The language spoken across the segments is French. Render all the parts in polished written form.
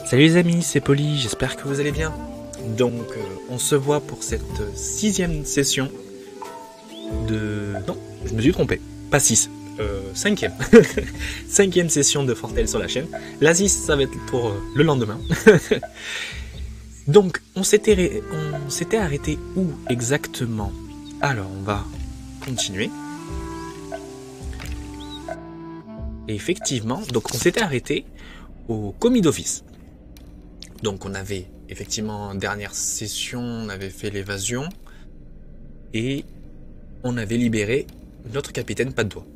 Salut les amis, c'est Poli, j'espère que vous allez bien. Donc, on se voit pour cette 6e session de... Non, je me suis trompé, pas 6, 5e. 5e session de Fortel sur la chaîne. La 6, ça va être pour le lendemain. Donc, on s'était arrêté où exactement? Alors, on va continuer. Et effectivement, donc on s'était arrêté au commis d'office. Donc on avait effectivement en dernière session, on avait fait l'évasion et on avait libéré notre capitaine pas de doigt.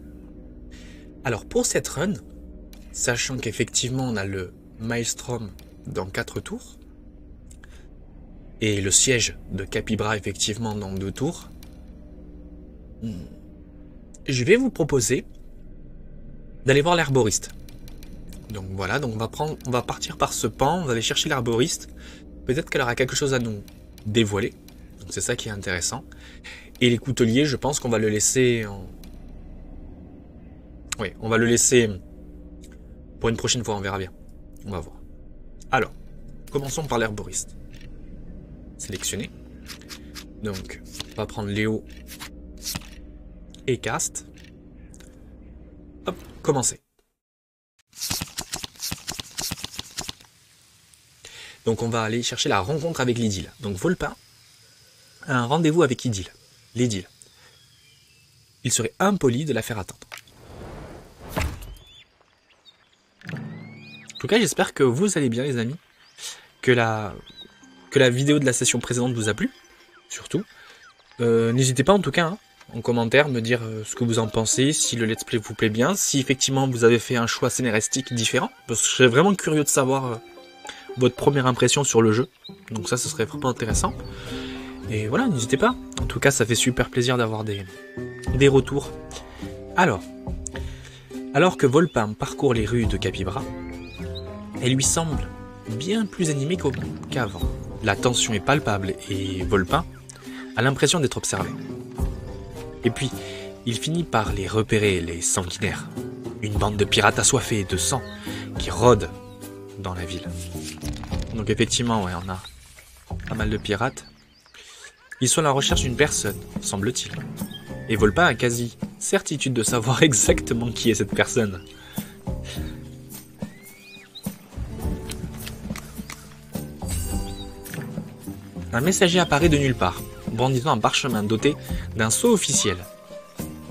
Alors pour cette run, sachant qu'effectivement on a le Maelstrom dans 4 tours et le siège de Capybra effectivement dans 2 tours, je vais vous proposer d'aller voir l'herboriste. Donc voilà, donc on va partir par ce pan, on va aller chercher l'herboriste. Peut-être qu'elle aura quelque chose à nous dévoiler. Donc c'est ça qui est intéressant. Et les couteliers, je pense qu'on va le laisser en... Oui, on va le laisser pour une prochaine fois, on verra bien. On va voir. Alors, commençons par l'herboriste. Sélectionner. Donc, on va prendre Léo et Cast. Hop, commencer. Donc on va aller chercher la rencontre avec l'Idylle. Donc Volpin a un rendez-vous avec l'Idylle. Il serait impoli de la faire attendre. En tout cas, j'espère que vous allez bien les amis. Que la vidéo de la session précédente vous a plu. Surtout. N'hésitez pas en tout cas en commentaire me dire ce que vous en pensez, si le let's play vous plaît bien, si effectivement vous avez fait un choix scénaristique différent. Parce que je serais vraiment curieux de savoir... votre première impression sur le jeu. Donc ça, ce serait vraiment intéressant. Et voilà, n'hésitez pas. En tout cas, ça fait super plaisir d'avoir des retours. Alors que Volpin parcourt les rues de Capybra, elle lui semble bien plus animée qu'avant. La tension est palpable et Volpin a l'impression d'être observé. Et puis, il finit par les repérer, les sanguinaires. Une bande de pirates assoiffés de sang qui rôdent dans la ville. Donc effectivement, ouais, on a pas mal de pirates. Ils sont à la recherche d'une personne, semble-t-il. Et Volpin a quasi certitude de savoir exactement qui est cette personne. Un messager apparaît de nulle part, brandissant un parchemin doté d'un sceau officiel.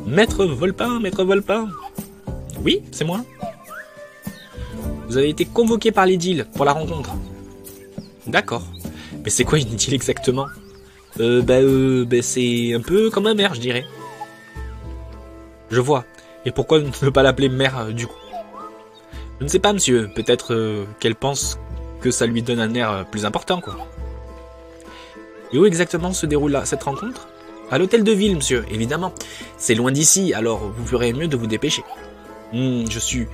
Maître Volpin, Maître Volpin. Oui, c'est moi. Vous avez été convoqué par l'Idylle pour la rencontre. D'accord. Mais c'est quoi une idylle exactement? C'est un peu comme ma mère, je dirais. Je vois. Et pourquoi ne pas l'appeler mère du coup? Je ne sais pas, monsieur. Peut-être qu'elle pense que ça lui donne un air plus important, quoi. Et où exactement se déroule cette rencontre? À l'hôtel de ville, monsieur, évidemment. C'est loin d'ici, alors vous ferez mieux de vous dépêcher. Je suis...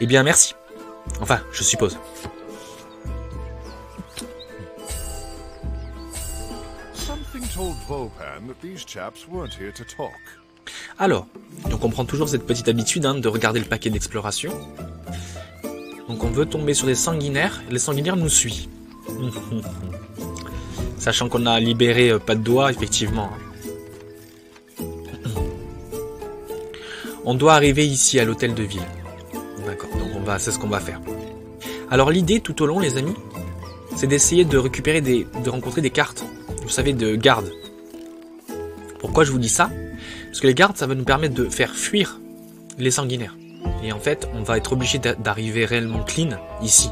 Eh bien, merci. Enfin, je suppose. Alors, donc on prend toujours cette petite habitude de regarder le paquet d'exploration. Donc on veut tomber sur des sanguinaires, et les sanguinaires nous suivent. Sachant qu'on a libéré pas de doigt, effectivement. On doit arriver ici à l'hôtel de ville. D'accord, donc c'est ce qu'on va faire. Alors l'idée tout au long, les amis, c'est d'essayer de récupérer de rencontrer des cartes. Vous savez, de gardes. Pourquoi je vous dis ça? Parce que les gardes, ça va nous permettre de faire fuir les sanguinaires. Et en fait, on va être obligé d'arriver réellement clean ici.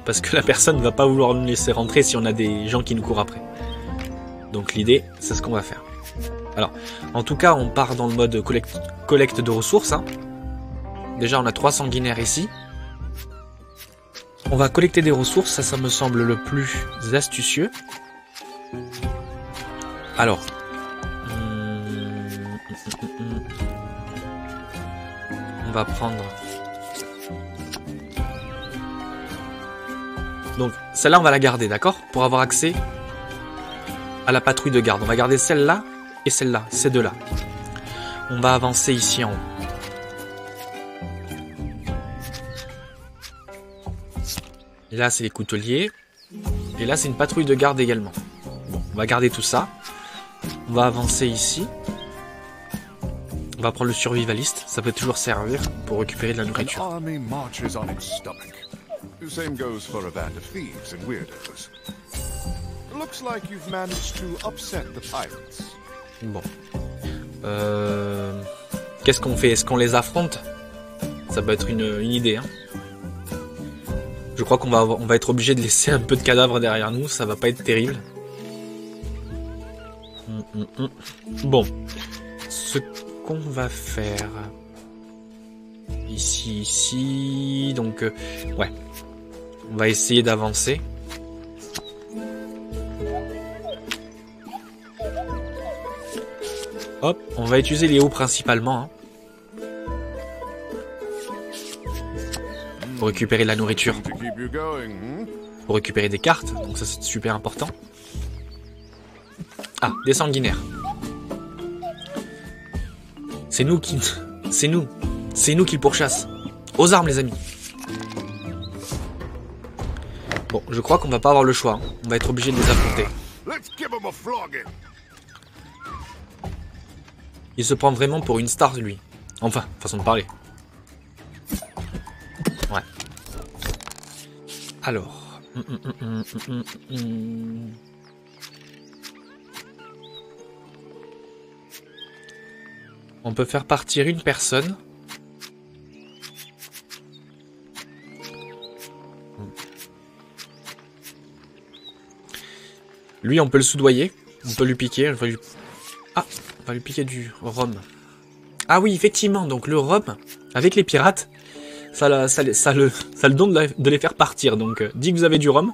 Parce que la personne ne va pas vouloir nous laisser rentrer si on a des gens qui nous courent après. Donc l'idée, c'est ce qu'on va faire. Alors, en tout cas, on part dans le mode collecte de ressources. Déjà, on a 3 sanguinaires ici. On va collecter des ressources, ça me semble le plus astucieux. Alors, on va prendre... Donc, celle-là, on va la garder, d'accord? Pour avoir accès à la patrouille de garde. On va garder celle-là et celle-là, ces deux-là. On va avancer ici en haut. Là, c'est les couteliers. Et là, c'est une patrouille de garde également. Bon, on va garder tout ça. On va avancer ici. On va prendre le survivaliste. Ça peut toujours servir pour récupérer de la nourriture. Bon. Qu'est-ce qu'on fait? Est-ce qu'on les affronte? Ça peut être une idée. Hein. Je crois qu'on va être obligé de laisser un peu de cadavres derrière nous. Ça va pas être terrible. Bon. Ce qu'on va faire... Ici... Donc, ouais. On va essayer d'avancer. Hop, on va utiliser les hauts principalement. Hein, pour récupérer de la nourriture. Pour récupérer des cartes. Donc ça c'est super important. Ah, des sanguinaires. C'est nous qui... C'est nous. C'est nous qui le pourchassent. Aux armes les amis. Bon, je crois qu'on va pas avoir le choix. Hein. On va être obligé de les affronter. Il se prend vraiment pour une star, lui. Enfin, façon de parler. Ouais. Alors. On peut faire partir une personne. Lui, on peut le soudoyer. On peut lui piquer. Ah, on va lui piquer du rhum. Ah oui, effectivement. Donc le rhum, avec les pirates, ça le don de les faire partir. Donc, dès que vous avez du rhum,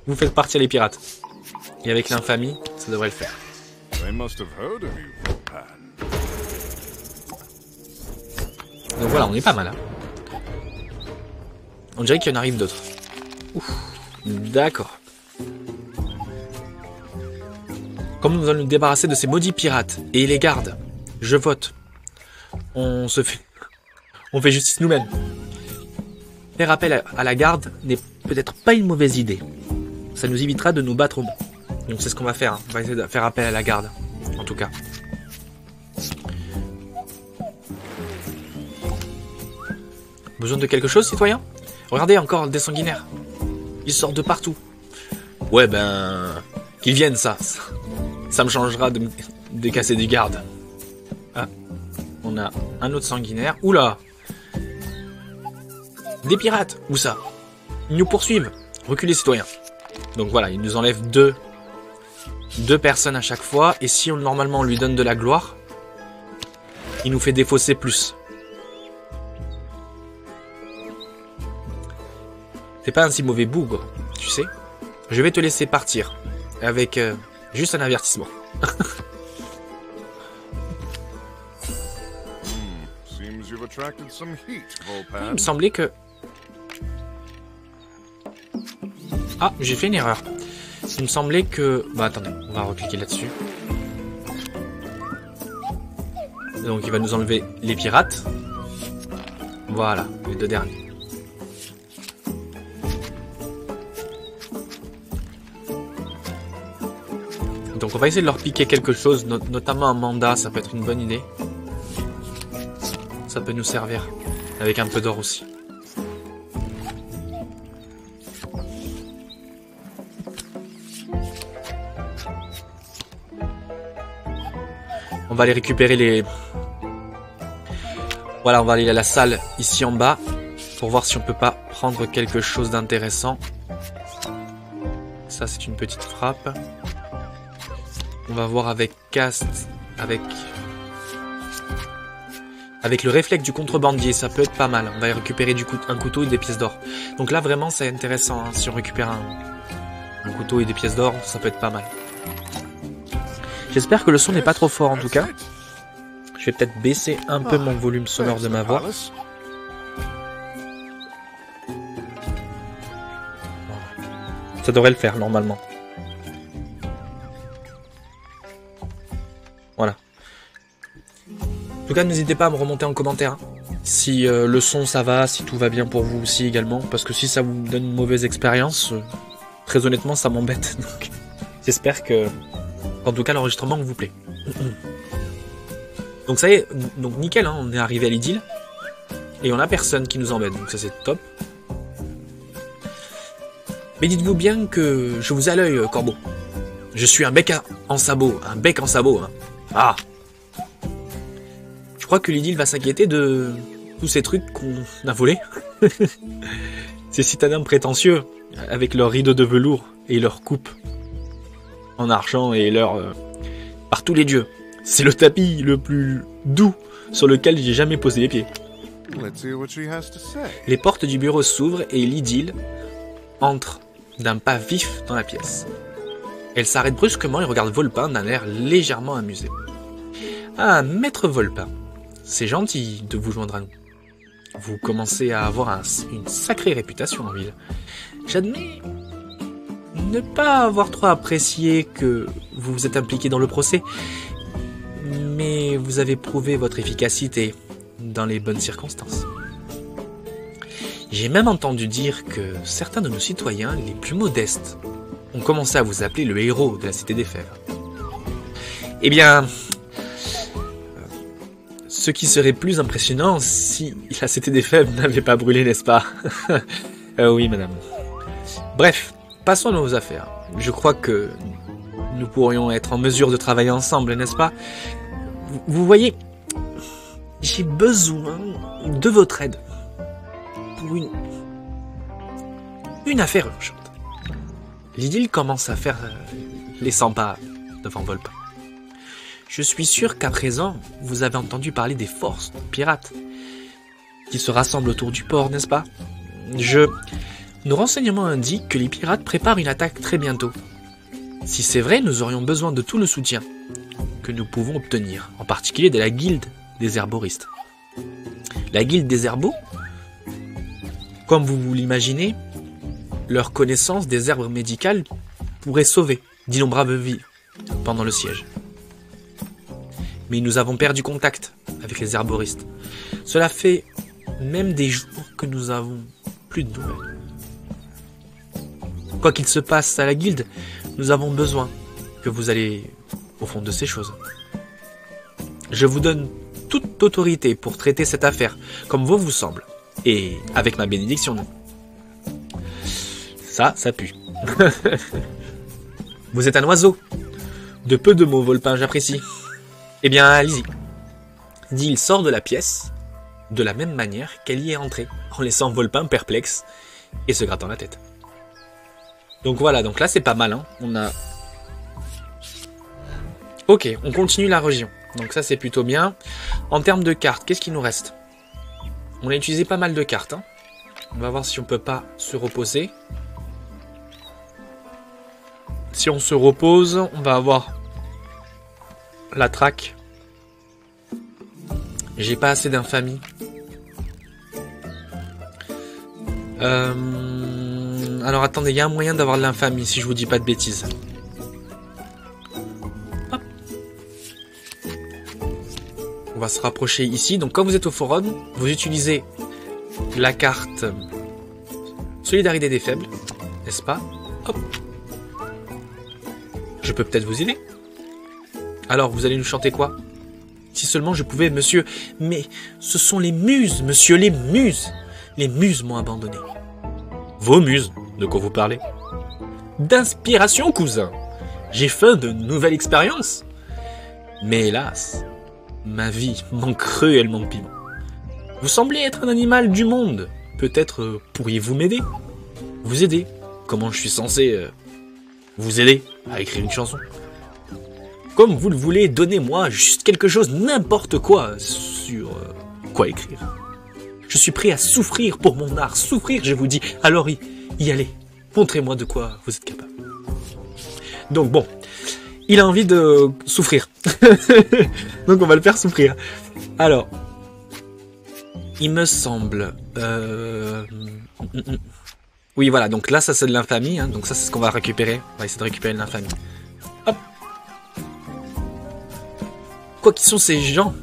vous faites partir les pirates. Et avec l'infamie, ça devrait le faire. Donc voilà, on est pas mal. Hein. On dirait qu'il y en arrive d'autres. D'accord. Comme nous allons nous débarrasser de ces maudits pirates et les gardes, je vote. On fait justice nous-mêmes. Faire appel à la garde n'est peut-être pas une mauvaise idée. Ça nous évitera de nous battre au bout. Donc c'est ce qu'on va faire. Hein. On va essayer de faire appel à la garde. En tout cas. Besoin de quelque chose, citoyen? Regardez encore des sanguinaires. Ils sortent de partout. Ouais, ben... Qu'ils viennent, ça. Ça me changera de casser des gardes. Ah. On a un autre sanguinaire. Oula! Des pirates! Où ça? Ils nous poursuivent. Reculez, citoyens. Donc voilà, ils nous enlèvent deux personnes à chaque fois. Et si normalement on lui donne de la gloire, il nous fait défausser plus. C'est pas un si mauvais bougre, tu sais. Je vais te laisser partir. Avec juste un avertissement. Il me semblait que... Ah, j'ai fait une erreur. Il me semblait que... Bah attendez, on va recliquer là-dessus. Donc il va nous enlever les pirates. Voilà, les deux derniers. Donc on va essayer de leur piquer quelque chose, notamment un mandat, ça peut être une bonne idée. Ça peut nous servir, avec un peu d'or aussi. On va aller récupérer les... Voilà, on va aller à la salle ici en bas, pour voir si on peut pas prendre quelque chose d'intéressant. Ça c'est une petite frappe. On va voir avec Cast, avec le réflexe du contrebandier, ça peut être pas mal. On va récupérer un couteau et des pièces d'or. Donc là vraiment c'est intéressant, hein. Si on récupère un couteau et des pièces d'or, ça peut être pas mal. J'espère que le son n'est pas trop fort en tout cas. Je vais peut-être baisser un peu mon volume sonore de ma voix. Ça devrait le faire normalement. Voilà. En tout cas, n'hésitez pas à me remonter en commentaire. Hein. Si le son ça va, si tout va bien pour vous aussi également, parce que si ça vous donne une mauvaise expérience, très honnêtement ça m'embête. Donc j'espère que, en tout cas, l'enregistrement vous plaît. Donc ça y est, donc nickel, hein, on est arrivé à l'idylle et on a personne qui nous embête, donc ça c'est top. Mais dites-vous bien que je vous ai à l'œil, Corbeau. Je suis un bec en sabot, hein. Ah. Je crois que l'idylle va s'inquiéter de tous ces trucs qu'on a volés. Ces citadins prétentieux, avec leurs rideaux de velours et leurs coupes en argent et leurs... par tous les dieux. C'est le tapis le plus doux sur lequel j'ai jamais posé les pieds. Les portes du bureau s'ouvrent et l'idylle entre d'un pas vif dans la pièce. Elle s'arrête brusquement et regarde Volpin d'un air légèrement amusé. Ah, maître Volpin, c'est gentil de vous joindre à nous. Vous commencez à avoir une sacrée réputation en ville. J'admets ne pas avoir trop apprécié que vous vous êtes impliqué dans le procès, mais vous avez prouvé votre efficacité dans les bonnes circonstances. J'ai même entendu dire que certains de nos citoyens les plus modestes ont commencé à vous appeler le héros de la Cité des Fèves. Eh bien, ce qui serait plus impressionnant si la Cité des Fèves n'avait pas brûlé, n'est-ce pas? Oui, madame. Bref, passons à nos affaires. Je crois que nous pourrions être en mesure de travailler ensemble, n'est-ce pas? Vous voyez, j'ai besoin de votre aide pour une affaire urgente. L'idylle commence à faire les 100 pas devant Volpin. Je suis sûr qu'à présent, vous avez entendu parler des forces pirates qui se rassemblent autour du port, n'est-ce pas? Nos renseignements indiquent que les pirates préparent une attaque très bientôt. Si c'est vrai, nous aurions besoin de tout le soutien que nous pouvons obtenir, en particulier de la guilde des herboristes. La guilde des herbeaux, comme vous l'imaginez, leur connaissance des herbes médicales pourrait sauver d'innombrables vies pendant le siège. Mais nous avons perdu contact avec les herboristes. Cela fait même des jours que nous avons plus de nouvelles. Quoi qu'il se passe à la guilde, nous avons besoin que vous alliez au fond de ces choses. Je vous donne toute autorité pour traiter cette affaire comme bon vous semble, et avec ma bénédiction. Ça pue. Vous êtes un oiseau. De peu de mots, Volpin, j'apprécie. Eh bien, allez-y. L'Idylle sort de la pièce de la même manière qu'elle y est entrée, en laissant Volpin perplexe et se grattant la tête. Donc voilà, donc là c'est pas mal, hein. On a... Ok, on continue la région. Donc ça c'est plutôt bien. En termes de cartes, qu'est-ce qu'il nous reste? On a utilisé pas mal de cartes, hein. On va voir si on peut pas se reposer. Si on se repose, on va avoir la traque. J'ai pas assez d'infamie. Alors attendez, il y a un moyen d'avoir de l'infamie si je vous dis pas de bêtises. Hop. On va se rapprocher ici. Donc quand vous êtes au forum, vous utilisez la carte Solidarité des faibles, n'est-ce pas? Hop. Je peux peut-être vous aider. Alors, vous allez nous chanter quoi? Si seulement je pouvais, monsieur. Mais ce sont les muses, monsieur, les muses. Les muses m'ont abandonné. Vos muses? De quoi vous parlez? D'inspiration, cousin. J'ai faim de nouvelles expériences. Mais hélas, ma vie manque cruellement de piment. Vous semblez être un animal du monde. Peut-être pourriez-vous m'aider? Vous aider? Comment je suis censé vous aider à écrire une chanson? Comme vous le voulez, donnez-moi juste quelque chose, n'importe quoi, sur quoi écrire. Je suis prêt à souffrir pour mon art, souffrir, je vous dis. Alors y allez, montrez-moi de quoi vous êtes capable. Donc bon, il a envie de souffrir. Donc on va le faire souffrir. Alors, il me semble... Oui, voilà, donc là, ça c'est de l'infamie, hein, donc ça c'est ce qu'on va récupérer. On va essayer de récupérer de l'infamie. Hop. Quoi qu'ils sont ces gens?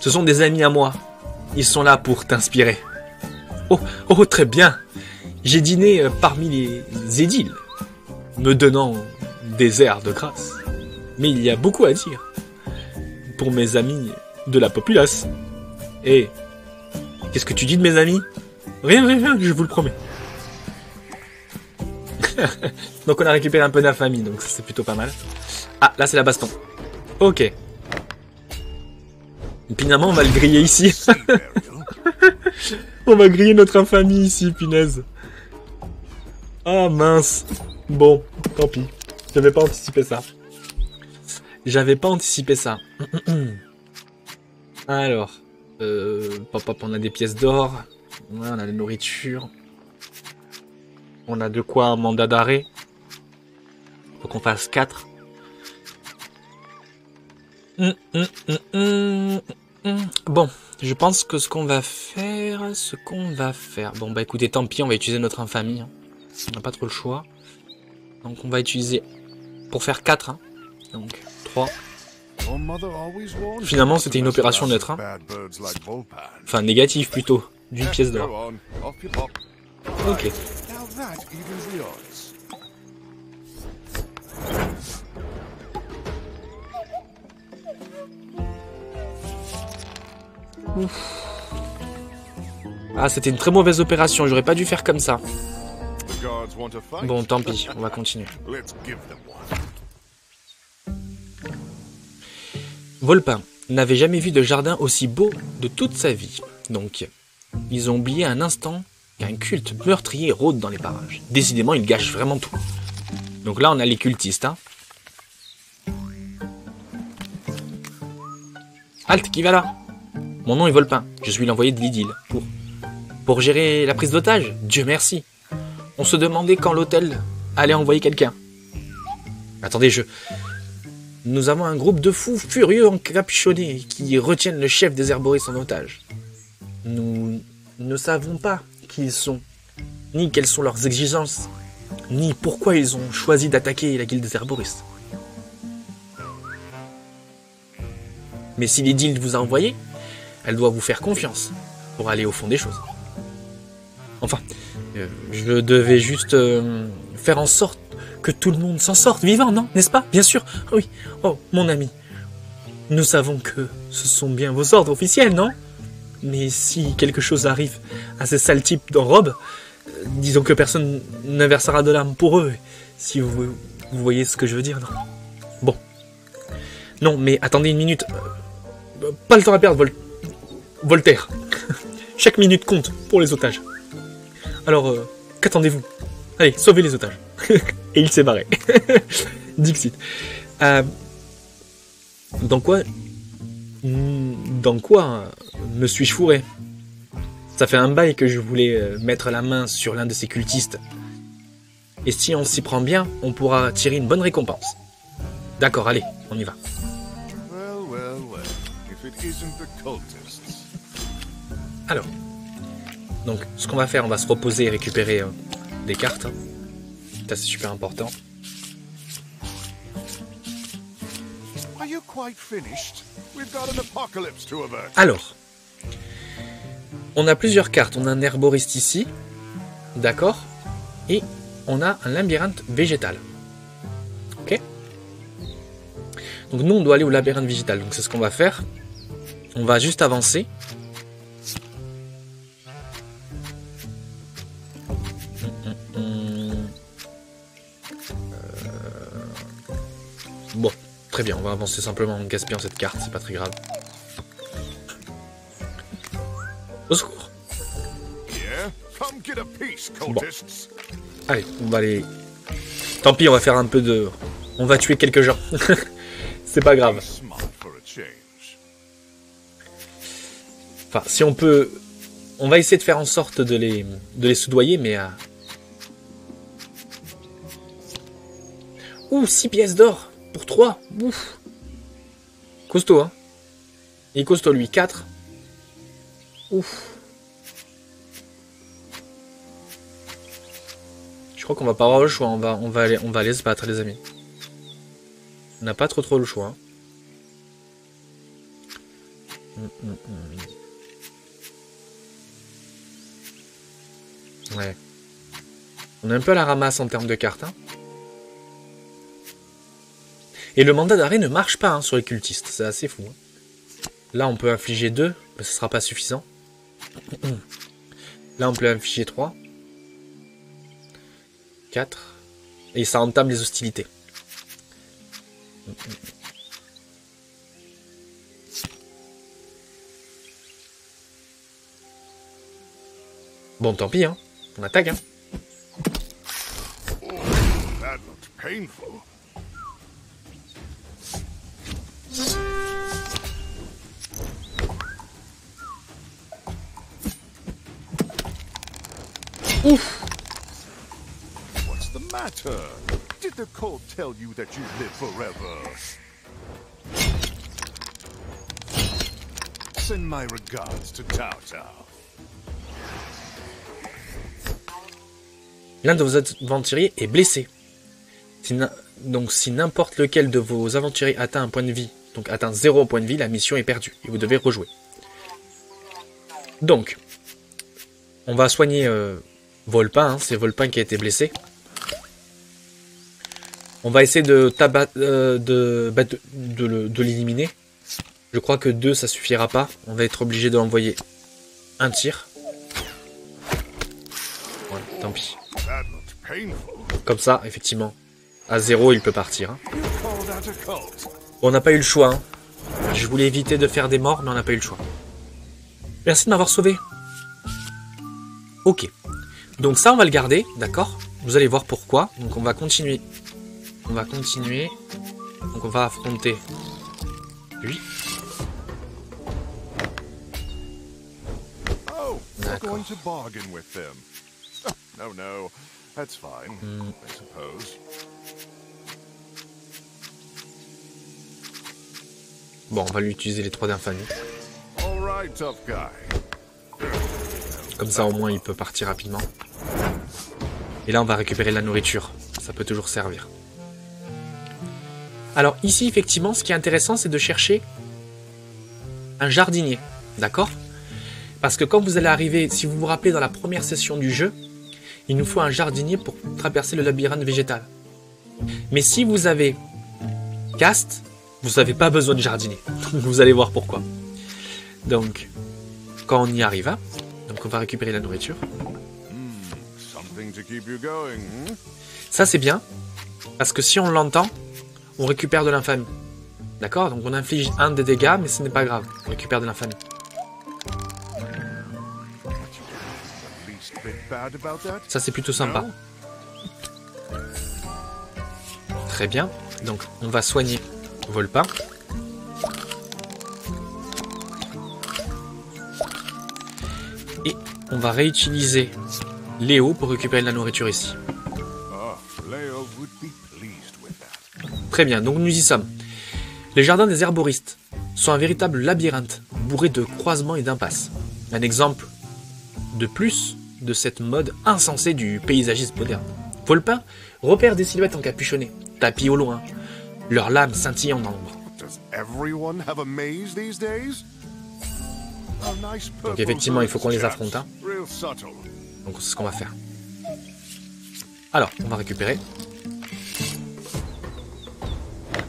Ce sont des amis à moi. Ils sont là pour t'inspirer. Oh, oh, très bien. J'ai dîné parmi les édiles, me donnant des airs de grâce. Mais il y a beaucoup à dire pour mes amis de la populace. Et qu'est-ce que tu dis de mes amis? Rien, rien, rien, je vous le promets. Donc on a récupéré un peu d'infamie, donc ça c'est plutôt pas mal. Ah, là c'est la baston. Ok. Et finalement on va le griller ici. On va griller notre infamie ici, punaise. Ah mince. Bon, tant pis. J'avais pas anticipé ça. J'avais pas anticipé ça. Alors. Pop, on a des pièces d'or. Ouais, on a la nourriture. On a de quoi un mandat d'arrêt. Faut qu'on fasse 4. Bon, je pense que ce qu'on va faire... Bon, bah écoutez, tant pis, on va utiliser notre infamie. Hein. On n'a pas trop le choix. Donc on va utiliser... Pour faire 4. Hein. Donc 3. Finalement, c'était une opération neutre. Hein. Enfin, négative plutôt. D'une pièce d'or. Ok. Ouf. Ah, c'était une très mauvaise opération. J'aurais pas dû faire comme ça. Bon, tant pis. On va continuer. Volpin n'avait jamais vu de jardin aussi beau de toute sa vie. Donc, ils ont oublié un instant qu'un culte meurtrier rôde dans les parages. Décidément, il gâche vraiment tout. Donc là, on a les cultistes. Hein. Halte, qui va là? Mon nom est Volpin. Je suis l'envoyé de l'idylle. Pour gérer la prise d'otage? Dieu merci. On se demandait quand l'hôtel allait envoyer quelqu'un. Attendez, Nous avons un groupe de fous furieux encapuchonnés qui retiennent le chef des herboristes en otage. Nous ne savons pas qui ils sont, ni quelles sont leurs exigences, ni pourquoi ils ont choisi d'attaquer la guilde des herboristes. Mais si l'idylle vous a envoyé, elle doit vous faire confiance pour aller au fond des choses. Enfin, je devais juste faire en sorte que tout le monde s'en sorte vivant, non? N'est-ce pas? Bien sûr. Oui. Oh, mon ami. Nous savons que ce sont bien vos ordres officiels, non? Mais si quelque chose arrive à ces sales types en robe, disons que personne ne versera de larmes pour eux. Si vous voyez ce que je veux dire, non? Bon. Non, mais attendez une minute. Pas le temps à perdre, Voltaire. Chaque minute compte pour les otages. Alors, qu'attendez-vous? Allez, sauvez les otages. Et il s'est barré. Dixit. Dans quoi me suis-je fourré? Ça fait un bail que je voulais mettre la main sur l'un de ces cultistes. Et si on s'y prend bien, on pourra tirer une bonne récompense. D'accord, allez, on y va. Alors, donc ce qu'on va faire, on va se reposer et récupérer des cartes. Ça c'est super important. Alors, on a plusieurs cartes. On a un herboriste ici, d'accord, et on a un labyrinthe végétal. Ok. Donc nous, on doit aller au labyrinthe végétal. Donc c'est ce qu'on va faire. On va juste avancer. Bon, très bien, on va avancer simplement en gaspillant cette carte, c'est pas très grave. Au secours. Bon. Allez, on va aller... Tant pis, on va faire un peu de... On va tuer quelques gens. C'est pas grave. Enfin, si on peut... On va essayer de faire en sorte de les soudoyer, mais... Ouh, 6 pièces d'or pour 3. Ouf. Costaud, hein. Il est costaud, lui. 4. Ouf. Je crois qu'on va pas avoir le choix. On va aller se battre, les amis. On n'a pas trop le choix. Hein. Ouais. On est un peu à la ramasse en termes de cartes. Hein. Et le mandat d'arrêt ne marche pas hein, sur les cultistes. C'est assez fou. Hein. Là, on peut infliger 2, mais ce sera pas suffisant. Là, on peut infliger 3. 4. Et ça entame les hostilités. Bon, tant pis, hein. On attaque, hein. That looked painful. Ouf. What's the matter? Did the cult tell you that you live forever? Send my regards to Tao Tao. L'un de vos aventuriers est blessé. Donc si n'importe lequel de vos aventuriers atteint un point de vie, donc atteint 0 point de vie, la mission est perdue et vous devez rejouer. Donc, on va soigner Volpin, hein, c'est Volpin qui a été blessé. On va essayer de l'éliminer. Je crois que 2 ça suffira pas. On va être obligé de l'envoyer un tir. Voilà, tant pis. Comme ça, effectivement, à 0 il peut partir. Hein. On n'a pas eu le choix. Hein. Je voulais éviter de faire des morts, mais on n'a pas eu le choix. Merci de m'avoir sauvé. Ok. Donc ça, on va le garder, d'accord? Vous allez voir pourquoi. Donc on va continuer. On va continuer. Donc on va affronter lui. D'accord. No, that's fine, I suppose. Bon, on va lui utiliser les 3 d'infamie. All right, tough guy. Comme ça, au moins, il peut partir rapidement. Et là, on va récupérer la nourriture. Ça peut toujours servir. Alors, ici, effectivement, ce qui est intéressant, c'est de chercher un jardinier. D'accord? Parce que quand vous allez arriver, si vous vous rappelez dans la première session du jeu, il nous faut un jardinier pour traverser le labyrinthe végétal. Mais si vous avez caste, vous n'avez pas besoin de jardinier. Vous allez voir pourquoi. Donc, quand on y arrive, hein, donc on va récupérer la nourriture. Ça c'est bien, parce que si on l'entend, on récupère de l'infamie. D'accord? Donc on inflige 1 des dégâts, mais ce n'est pas grave. On récupère de l'infamie. Ça c'est plutôt sympa. Très bien. Donc on va soigner Volpin. Et on va réutiliser Léo pour récupérer de la nourriture ici. Très bien, donc nous y sommes. Les jardins des herboristes sont un véritable labyrinthe bourré de croisements et d'impasses. Un exemple de plus de cette mode insensée du paysagisme moderne. Volpin repère des silhouettes encapuchonnées, tapis au loin, leurs lames scintillant dans l'ombre. Donc effectivement, il faut qu'on les affronte. Hein. Donc c'est ce qu'on va faire. Alors, on va récupérer.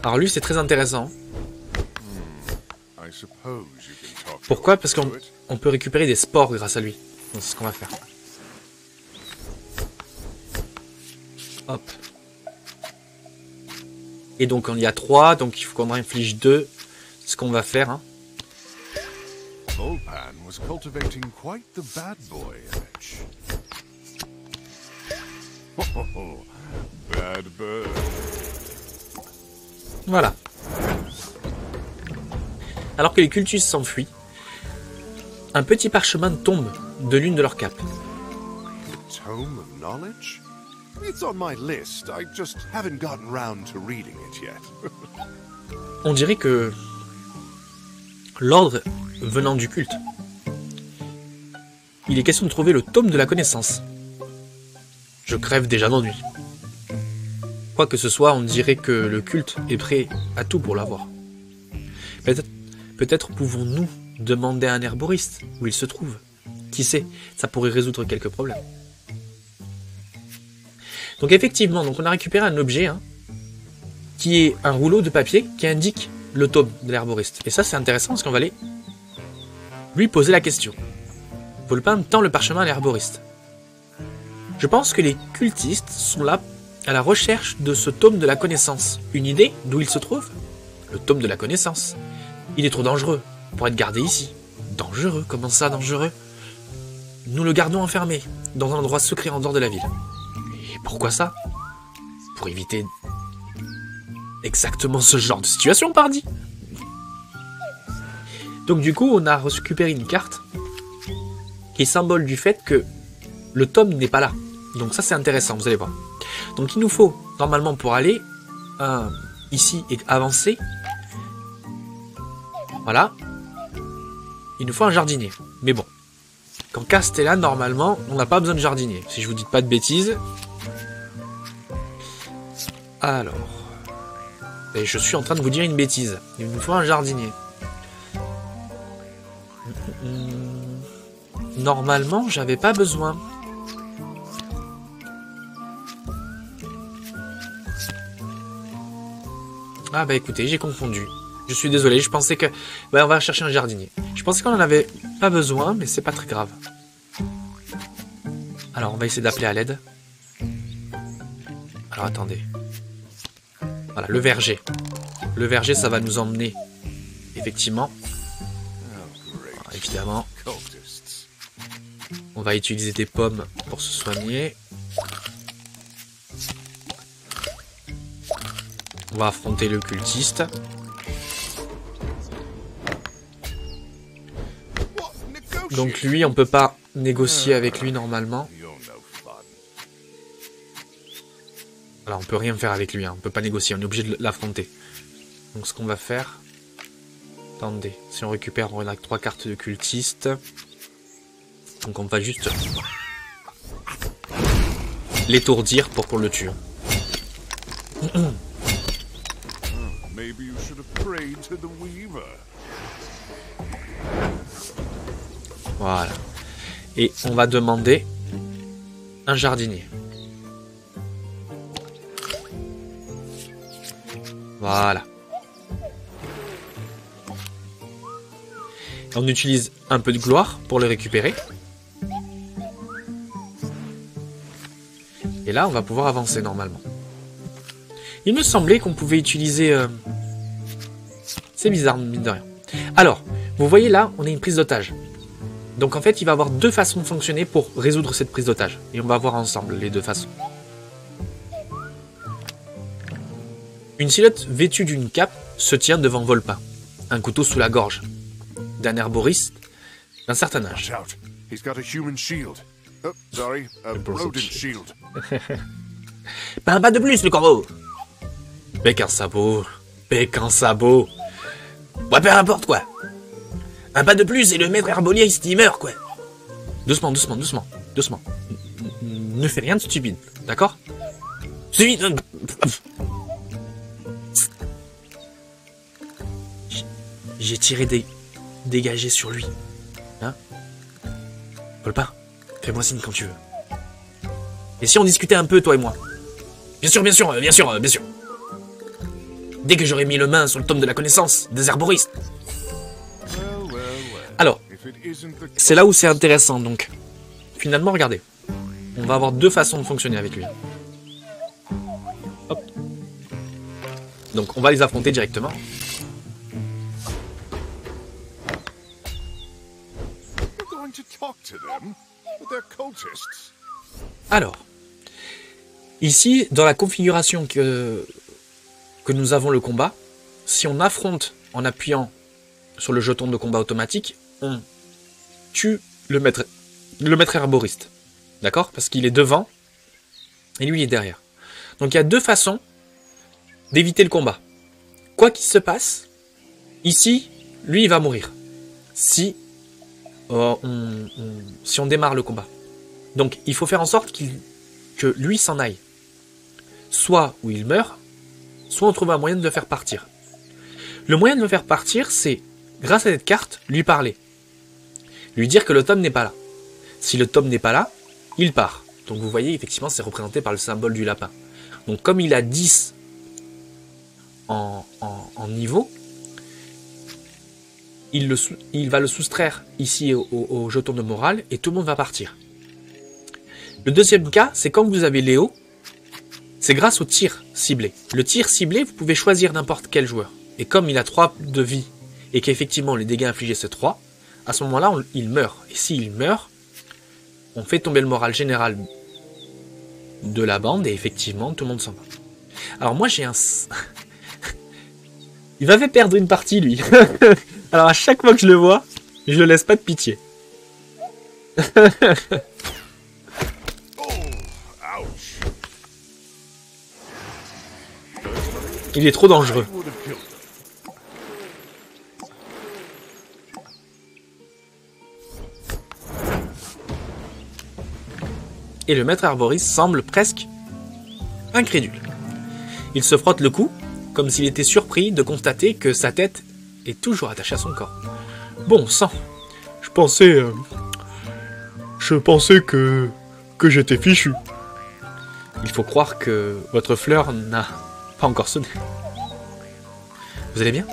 Alors lui, c'est très intéressant. Pourquoi? Parce qu'on peut récupérer des spores grâce à lui. Donc c'est ce qu'on va faire. Hop. Et donc on y a 3, donc il faut qu'on inflige 2. C'est ce qu'on va faire. Hein. Volpan was cultivating quite the bad boy image. Oh, bad bird. Voilà. Alors que les cultistes s'enfuient, un petit parchemin tombe de l'une de leurs capes. Tome of knowledge? It's on my list. I just haven't gotten round to reading it yet. On dirait que l'ordre venant du culte. Il est question de trouver le tome de la connaissance. Je crève déjà d'ennui. Quoi que ce soit, on dirait que le culte est prêt à tout pour l'avoir. Peut-être pouvons-nous demander à un herboriste où il se trouve. Qui sait, ça pourrait résoudre quelques problèmes. Donc effectivement, donc on a récupéré un objet hein, qui est un rouleau de papier qui indique le tome de l'herboriste. Et ça c'est intéressant parce qu'on va aller lui poser la question. Volpin tend le parchemin à l'herboriste. Je pense que les cultistes sont là à la recherche de ce tome de la connaissance. Une idée d'où il se trouve? Le tome de la connaissance. Il est trop dangereux pour être gardé ici. Dangereux? Comment ça, dangereux? Nous le gardons enfermé, dans un endroit secret en dehors de la ville. Et pourquoi ça? Pour éviter exactement ce genre de situation, pardi. Donc du coup, on a récupéré une carte qui est symbole du fait que le tome n'est pas là. Donc ça, c'est intéressant, vous allez voir. Donc il nous faut, normalement, pour aller ici et avancer, voilà, il nous faut un jardinier. Mais bon, quand Castellan, normalement, on n'a pas besoin de jardinier. Si je vous dis pas de bêtises. Alors, et je suis en train de vous dire une bêtise. Il nous faut un jardinier. Normalement, j'avais pas besoin. Ah bah écoutez, j'ai confondu. Je suis désolé, je pensais que... Ouais, on va chercher un jardinier. Je pensais qu'on en avait pas besoin, mais c'est pas très grave. Alors, on va essayer d'appeler à l'aide. Alors, attendez. Voilà, le verger. Le verger, ça va nous emmener, effectivement. Alors, évidemment. On va utiliser des pommes pour se soigner. On va affronter le cultiste. Donc lui, on peut pas négocier avec lui normalement. Alors on peut rien faire avec lui, hein. On peut pas négocier, on est obligé de l'affronter. Donc ce qu'on va faire... Attendez, si on récupère, on a 3 cartes de cultiste. Donc on va juste... l'étourdir pour qu'on le tue. Voilà. Et on va demander un jardinier. Voilà. Et on utilise un peu de gloire pour le récupérer. Et là, on va pouvoir avancer normalement. Il me semblait qu'on pouvait utiliser... C'est bizarre, mine de rien. Alors, vous voyez là, on a une prise d'otage. Donc en fait, il va y avoir 2 façons de fonctionner pour résoudre cette prise d'otage. Et on va voir ensemble les 2 façons. Une silhouette vêtue d'une cape se tient devant Volpin, un couteau sous la gorge, d'un herboriste d'un certain âge. Pas un pas de plus, le corbeau. Bec en sabot, bec en sabot. Ouais, peu importe quoi. Un pas de plus et le maître herboliste il meurt quoi. Doucement, doucement, doucement, doucement. Ne fais rien de stupide, d'accord? J'ai tiré des dégagés sur lui. Hein? Volpin, fais-moi signe quand tu veux. Et si on discutait un peu, toi et moi? Bien sûr, bien sûr, bien sûr, bien sûr. Dès que j'aurai mis le main sur le tome de la connaissance des herboristes. Alors, c'est là où c'est intéressant, donc. Finalement, regardez. On va avoir 2 façons de fonctionner avec lui. Hop. Donc, on va les affronter directement. Alors, ici, dans la configuration que nous avons le combat, si on affronte en appuyant sur le jeton de combat automatique, on tue le maître herboriste. D'accord? Parce qu'il est devant et lui il est derrière. Donc il y a 2 façons d'éviter le combat. Quoi qu'il se passe, ici, lui il va mourir. Si on démarre le combat. Donc il faut faire en sorte que lui s'en aille. Soit où il meurt, soit on trouve un moyen de le faire partir. Le moyen de le faire partir, c'est, grâce à cette carte, lui parler. Lui dire que le tome n'est pas là. Si le tome n'est pas là, il part. Donc vous voyez, effectivement, c'est représenté par le symbole du lapin. Donc comme il a 10 en niveau, il va le soustraire ici au jeton de morale et tout le monde va partir. Le deuxième cas, c'est quand vous avez Léo, c'est grâce au tir ciblé. Le tir ciblé, vous pouvez choisir n'importe quel joueur. Et comme il a 3 de vie et qu'effectivement les dégâts infligés c'est 3, à ce moment-là, il meurt. Et s'il meurt, on fait tomber le moral général de la bande et effectivement tout le monde s'en va. Alors moi j'ai un... Il m'avait perdre une partie lui. Alors à chaque fois que je le vois, je le laisse pas de pitié. Il est trop dangereux. Et le maître arboriste semble presque incrédule. Il se frotte le cou, comme s'il était surpris de constater que sa tête est toujours attachée à son corps. Bon sang, Je pensais que j'étais fichu. il faut croire que votre fleur n'a pas encore sonné. Vous allez bien?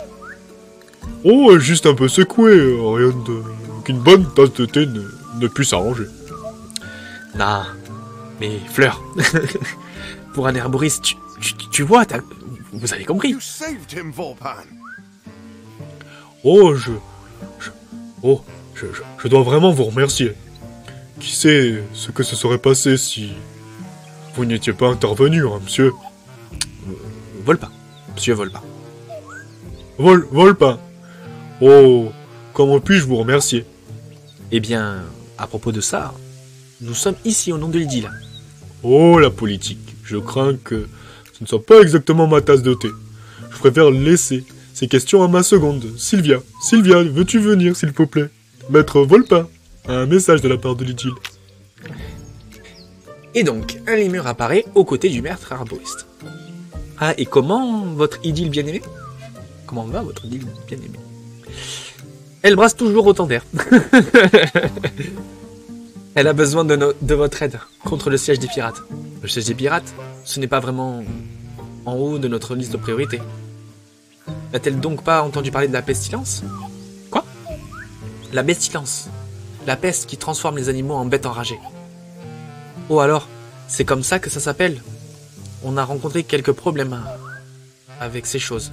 Oh, juste un peu secoué, rien de... qu'une bonne tasse de thé ne puisse s'arranger. Non, mais fleur, pour un herboriste, tu vois, vous avez compris. You saved him, Volpan. Oh, je dois vraiment vous remercier. Qui sait ce que se serait passé si vous n'étiez pas intervenu, hein, monsieur? Volpin, monsieur Volpin. Volpin. Oh, comment puis-je vous remercier? Eh bien, à propos de ça, nous sommes ici au nom de l'idylle. Oh, la politique. Je crains que ce ne soit pas exactement ma tasse de thé. Je préfère laisser ces questions à ma seconde. Sylvia, veux-tu venir, s'il vous plaît? Maître Volpin a un message de la part de l'idylle. Et donc, un lémur apparaît aux côtés du maître arboriste. Ah, et comment votre idylle bien-aimée? Comment va votre idylle bien-aimée? Elle brasse toujours autant d'air. Elle a besoin de votre aide contre le siège des pirates. Le siège des pirates, ce n'est pas vraiment en haut de notre liste de priorités. N'a-t-elle donc pas entendu parler de la pestilence? Quoi? La pestilence. La peste qui transforme les animaux en bêtes enragées. Oh alors, c'est comme ça que ça s'appelle? On a rencontré quelques problèmes avec ces choses.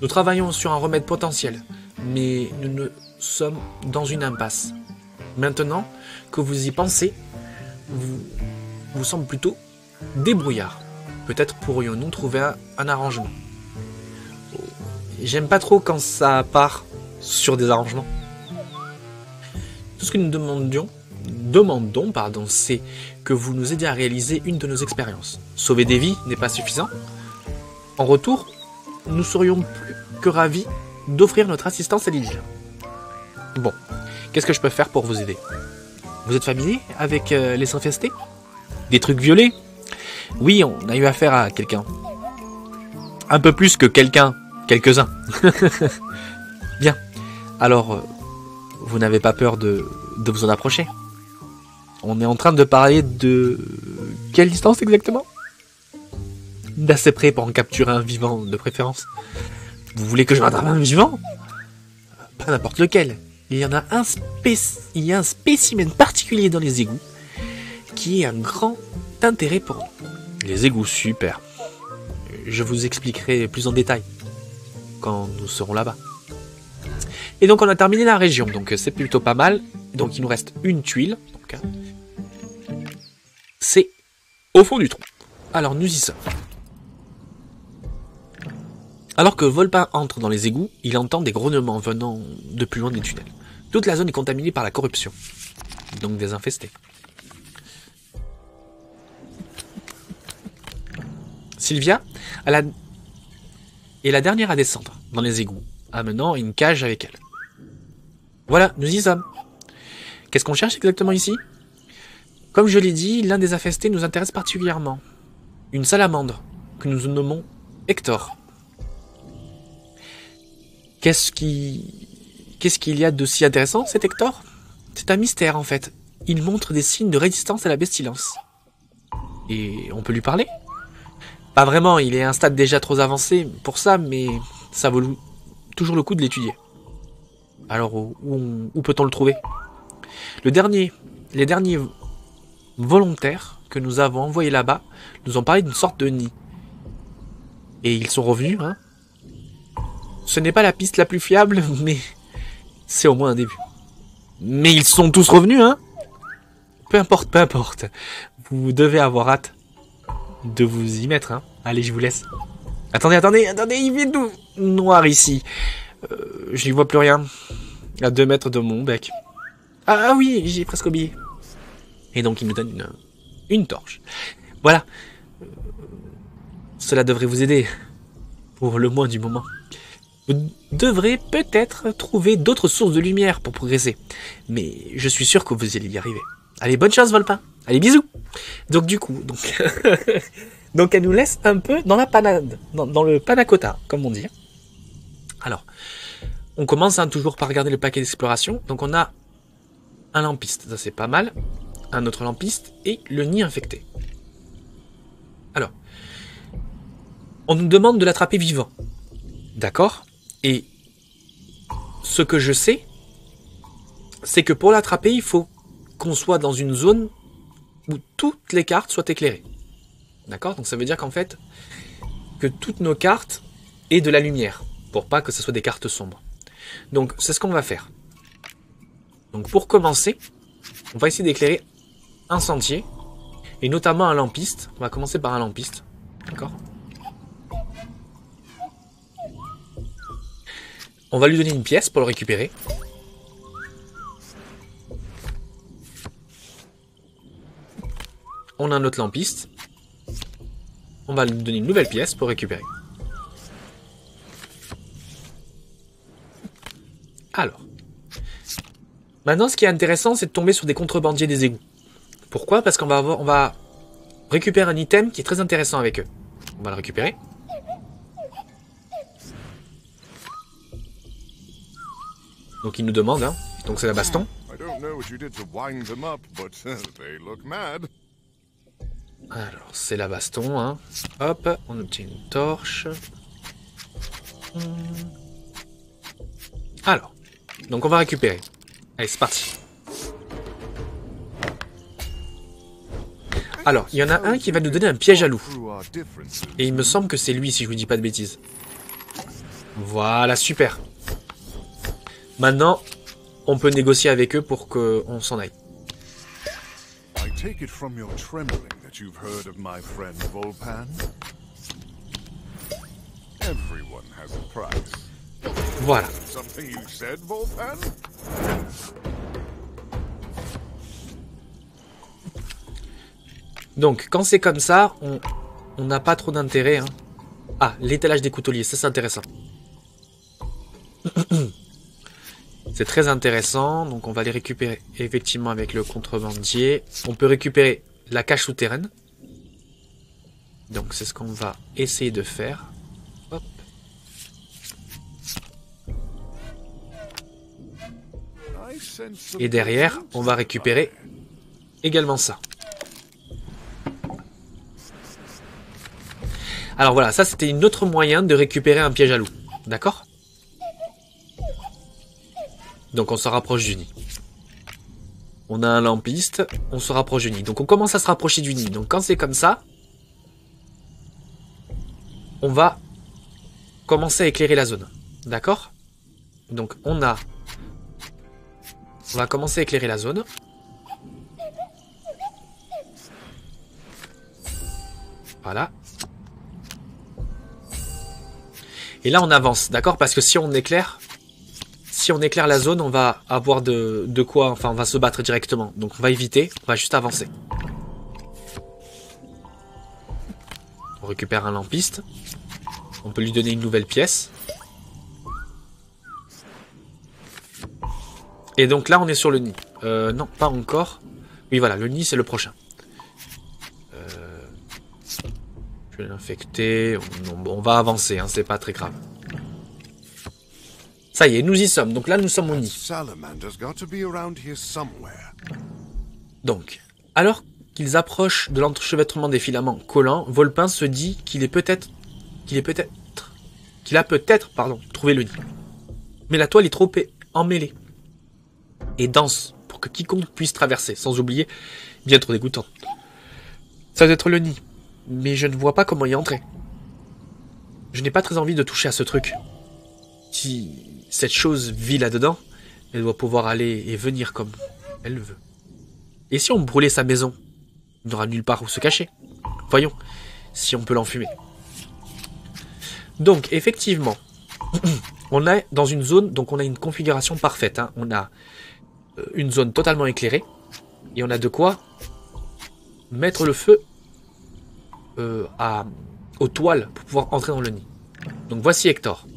Nous travaillons sur un remède potentiel, mais nous sommes dans une impasse. Maintenant que vous y pensez, vous semble plutôt débrouillard. Peut-être pourrions-nous trouver un arrangement. J'aime pas trop quand ça part sur des arrangements. Tout ce que nous demandons, c'est que vous nous aidiez à réaliser une de nos expériences. Sauver des vies n'est pas suffisant. En retour, nous serions plus que ravis d'offrir notre assistance à l'idylle. Bon, qu'est-ce que je peux faire pour vous aider? Vous êtes familier avec les infestés? Des trucs violets? Oui, on a eu affaire à quelqu'un. Un peu plus que quelques-uns. Bien. Alors, vous n'avez pas peur de vous en approcher? On est en train de parler de... Quelle distance exactement? D'assez près pour en capturer un vivant de préférence. Vous voulez que je rattrape un vivant? Pas n'importe lequel. Il y a un spécimen particulier dans les égouts qui est un grand intérêt pour nous. Les égouts, super. Je vous expliquerai plus en détail quand nous serons là-bas. Et donc on a terminé la région, donc c'est plutôt pas mal. Donc il nous reste une tuile. Donc, c'est au fond du trou. Alors nous y sommes. Alors que Volpin entre dans les égouts, il entend des grognements venant de plus loin des tunnels. Toute la zone est contaminée par la corruption, donc des infestés. Sylvia est la dernière à descendre dans les égouts, amenant une cage avec elle. Voilà, nous y sommes. Qu'est-ce qu'on cherche exactement ici? Comme je l'ai dit, l'un des infestés nous intéresse particulièrement. Une salamandre, que nous nommons Hector. Qu'est-ce qu'il y a de si intéressant, cet Hector? C'est un mystère, en fait. il montre des signes de résistance à la pestilence. Et on peut lui parler? Pas vraiment, il est à un stade déjà trop avancé pour ça, mais ça vaut toujours le coup de l'étudier. Alors, où peut-on le trouver? Les derniers volontaires que nous avons envoyés là-bas nous ont parlé d'une sorte de nid. Et ils sont revenus, hein. Ce n'est pas la piste la plus fiable, mais c'est au moins un début. Mais ils sont tous revenus, hein. Peu importe, peu importe. Vous devez avoir hâte de vous y mettre, hein. Allez, je vous laisse. Attendez, il fait tout noir ici. Je n'y vois plus rien. À 2 mètres de mon bec. Ah oui, j'ai presque oublié. Et donc il nous donne une torche. Voilà. Cela devrait vous aider. Pour le moins du moment. Vous devrez peut-être trouver d'autres sources de lumière pour progresser. Mais je suis sûr que vous allez y arriver. Allez, bonne chance, Volpin. Allez, bisous. Donc du coup, donc elle nous laisse un peu dans la panade, dans le panacota, comme on dit. Alors, on commence toujours par regarder le paquet d'exploration. Donc on a un lampiste, ça c'est pas mal. Un autre lampiste et le nid infecté. Alors, on nous demande de l'attraper vivant. D'accord? Et ce que je sais, c'est que pour l'attraper, il faut qu'on soit dans une zone où toutes les cartes soient éclairées. D'accord? Donc ça veut dire qu'en fait, que toutes nos cartes aient de la lumière, pour pas que ce soit des cartes sombres. Donc c'est ce qu'on va faire. Donc pour commencer, on va essayer d'éclairer un sentier, et notamment un lampiste. On va commencer par un lampiste. D'accord? On va lui donner une pièce pour le récupérer. On a un autre lampiste. On va lui donner une nouvelle pièce pour récupérer. Alors. Maintenant, ce qui est intéressant, c'est de tomber sur des contrebandiers des égouts. Pourquoi? Parce qu'on va récupérer un item qui est très intéressant avec eux. On va le récupérer. Donc il nous demande, hein. Donc c'est la baston. Alors c'est la baston, hein. Hop, on obtient une torche. Alors, donc on va récupérer. Allez, c'est parti. Alors, il y en a un qui va nous donner un piège à loup. Et il me semble que c'est lui, si je vous dis pas de bêtises. Voilà, super. Maintenant, on peut négocier avec eux pour qu'on s'en aille. I take it from your trembling that you've heard of my friend Volpan. Everyone has a price. Voilà. Something you said, Volpan? Donc, quand c'est comme ça, on n'a pas trop d'intérêt. Hein. Ah, l'étalage des couteliers, ça c'est intéressant. C'est très intéressant, donc on va les récupérer effectivement avec le contrebandier. On peut récupérer la cache souterraine. Donc c'est ce qu'on va essayer de faire. Hop. Et derrière, on va récupérer également ça. Alors voilà, ça c'était une autre moyen de récupérer un piège à loup. D'accord ? Donc on se rapproche du nid. On a un lampiste, on se rapproche du nid. Donc on commence à se rapprocher du nid. Donc quand c'est comme ça, on va commencer à éclairer la zone. D'accord ? Donc on va commencer à éclairer la zone. Voilà. Et là on avance, d'accord ? Parce que si on éclaire la zone, on va avoir de quoi, enfin on va se battre directement. Donc on va éviter, on va juste avancer. On récupère un lampiste. On peut lui donner une nouvelle pièce. Et donc là on est sur le nid. Non, pas encore. Oui voilà, le nid c'est le prochain. Je vais l'infecter. On va avancer, hein, c'est pas très grave. Ça y est, nous y sommes. Donc là, nous sommes au nid. Donc, alors qu'ils approchent de l'enchevêtrement des filaments collants, Volpin se dit qu'il a peut-être trouvé le nid. Mais la toile est trop emmêlée et dense pour que quiconque puisse traverser, sans oublier, bien trop dégoûtant. Ça doit être le nid, mais je ne vois pas comment y entrer. Je n'ai pas très envie de toucher à ce truc. Si cette chose vit là-dedans, elle doit pouvoir aller et venir comme elle le veut. Et si on brûlait sa maison, il n'aura nulle part où se cacher. Voyons si on peut l'enfumer. Donc, effectivement, on est dans une zone, donc on a une configuration parfaite. Hein. On a une zone totalement éclairée, et on a de quoi mettre le feu aux toiles pour pouvoir entrer dans le nid. Donc voici Hector.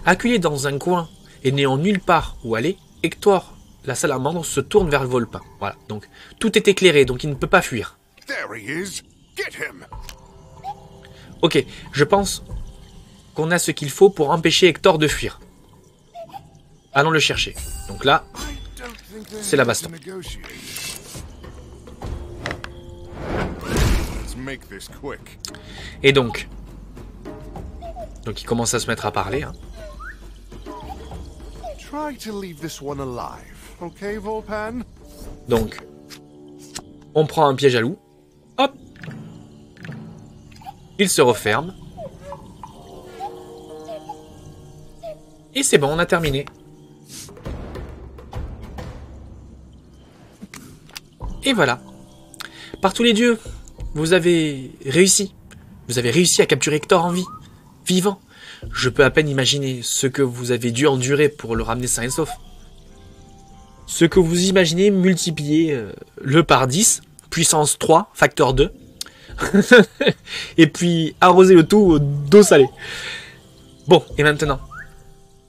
Acculé dans un coin et n'ayant nulle part où aller, Hector, la salamandre, se tourne vers le Volpin. Voilà, donc tout est éclairé, donc il ne peut pas fuir. Ok, je pense qu'on a ce qu'il faut pour empêcher Hector de fuir. Allons le chercher. Donc là, c'est la baston. Et donc il commence à se mettre à parler. Hein. Donc, on prend un piège à loup. Hop. Il se referme. Et c'est bon, on a terminé. Et voilà. Par tous les dieux, vous avez réussi. Vous avez réussi à capturer Hector en vie. Vivant. Je peux à peine imaginer ce que vous avez dû endurer pour le ramener sain et sauf. Ce que vous imaginez, multipliez le par 10, puissance 3, facteur 2. Et puis arroser le tout d'eau salée. Bon, et maintenant,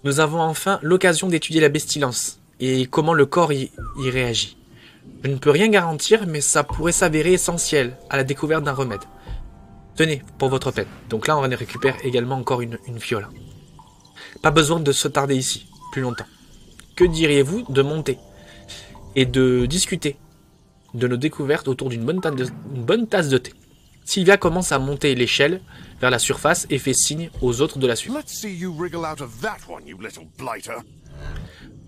nous avons enfin l'occasion d'étudier la pestilence et comment le corps y réagit. Je ne peux rien garantir, mais ça pourrait s'avérer essentiel à la découverte d'un remède. Tenez, pour votre peine. Donc là, on récupère également encore une fiole. Pas besoin de se tarder ici, plus longtemps. Que diriez-vous de monter et de discuter de nos découvertes autour d'une bonne tasse de thé? Sylvia commence à monter l'échelle vers la surface et fait signe aux autres de la suivre.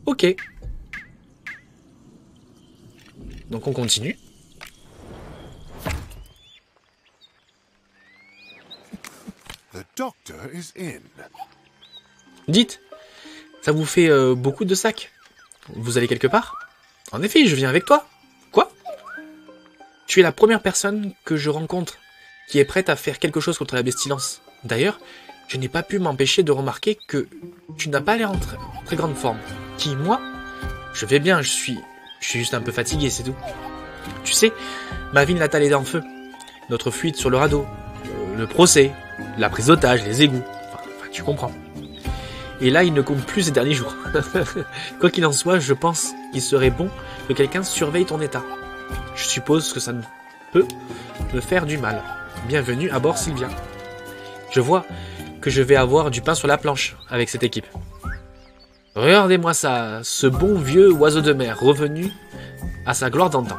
Ok. Donc on continue. Dites, ça vous fait beaucoup de sacs? Vous allez quelque part? En effet, je viens avec toi. Quoi? Tu es la première personne que je rencontre qui est prête à faire quelque chose contre la pestilence. D'ailleurs, je n'ai pas pu m'empêcher de remarquer que tu n'as pas l'air en très grande forme. Qui, moi? Je vais bien, je suis juste un peu fatigué, c'est tout. Tu sais, ma ville natale est en feu. Notre fuite sur le radeau, le procès, la prise d'otage, les égouts. Enfin, tu comprends. Et là, il ne compte plus ces derniers jours. Quoi qu'il en soit, je pense qu'il serait bon que quelqu'un surveille ton état. Je suppose que ça ne peut me faire du mal. Bienvenue à bord, Sylvia. Je vois que je vais avoir du pain sur la planche avec cette équipe. Regardez-moi ça, ce bon vieux oiseau de mer revenu à sa gloire d'antan.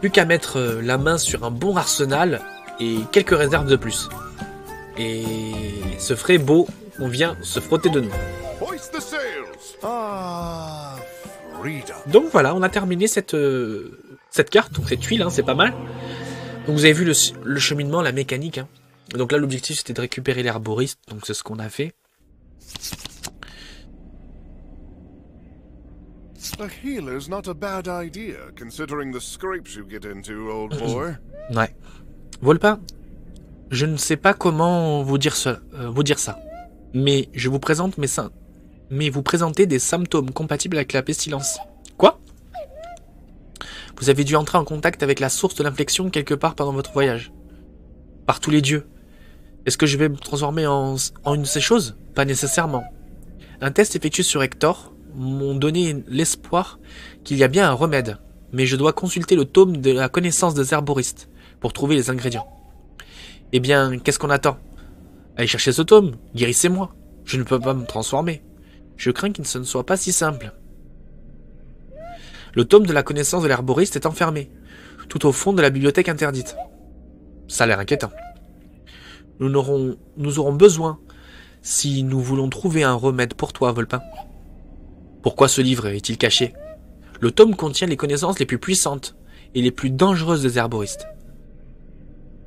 Plus qu'à mettre la main sur un bon arsenal et quelques réserves de plus. Et ce frais beau, on vient se frotter de nous. Donc voilà, on a terminé cette carte, donc cette tuile, hein, c'est pas mal. Donc vous avez vu le cheminement, la mécanique. Hein. Donc là, l'objectif c'était de récupérer l'herboriste, donc c'est ce qu'on a fait. A healer's not a bad idea, considering the scrapes you get into, old boy. Ouais. Volpin, je ne sais pas comment vous dire ça, mais je vous présente vous présentez des symptômes compatibles avec la pestilence. Quoi? Vous avez dû entrer en contact avec la source de l'infection quelque part pendant votre voyage. Par tous les dieux. Est-ce que je vais me transformer en une de ces choses? Pas nécessairement. Un test effectué sur Hector m'ont donné l'espoir qu'il y a bien un remède, mais je dois consulter le tome de la connaissance des herboristes pour trouver les ingrédients. Eh bien, qu'est-ce qu'on attend? Allez chercher ce tome, guérissez-moi. Je ne peux pas me transformer. Je crains qu'il ne soit pas si simple. Le tome de la connaissance de l'herboriste est enfermé, tout au fond de la bibliothèque interdite. Ça a l'air inquiétant. Nous aurons besoin, si nous voulons trouver un remède pour toi, Volpin. Pourquoi ce livre est-il caché? Le tome contient les connaissances les plus puissantes et les plus dangereuses des herboristes.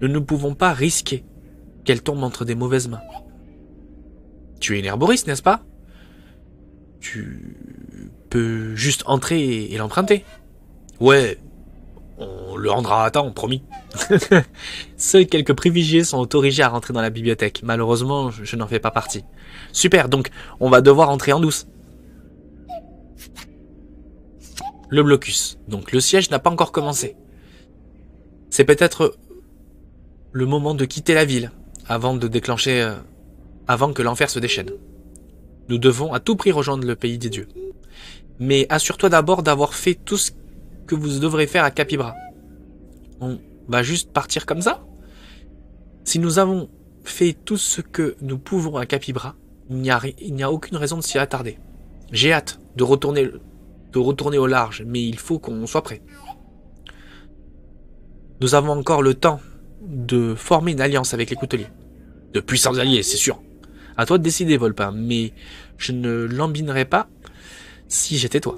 Nous ne pouvons pas risquer qu'elle tombe entre des mauvaises mains. Tu es une herboriste, n'est-ce pas? Tu peux juste entrer et l'emprunter. Ouais, on le rendra à temps, promis. Seuls quelques privilégiés sont autorisés à rentrer dans la bibliothèque. Malheureusement, je n'en fais pas partie. Super, donc on va devoir entrer en douce. Le blocus. Donc le siège n'a pas encore commencé. C'est peut-être le moment de quitter la ville avant de déclencher... avant que l'enfer se déchaîne. Nous devons à tout prix rejoindre le pays des dieux. Mais assure-toi d'abord d'avoir fait tout ce que vous devrez faire à Capybra. On va juste partir comme ça? Si nous avons fait tout ce que nous pouvons à Capybra, il n'y a aucune raison de s'y attarder. J'ai hâte de retourner au large, mais il faut qu'on soit prêt. Nous avons encore le temps de former une alliance avec les couteliers. De puissants alliés, c'est sûr. À toi de décider, Volpin, mais je ne lambinerais pas si j'étais toi.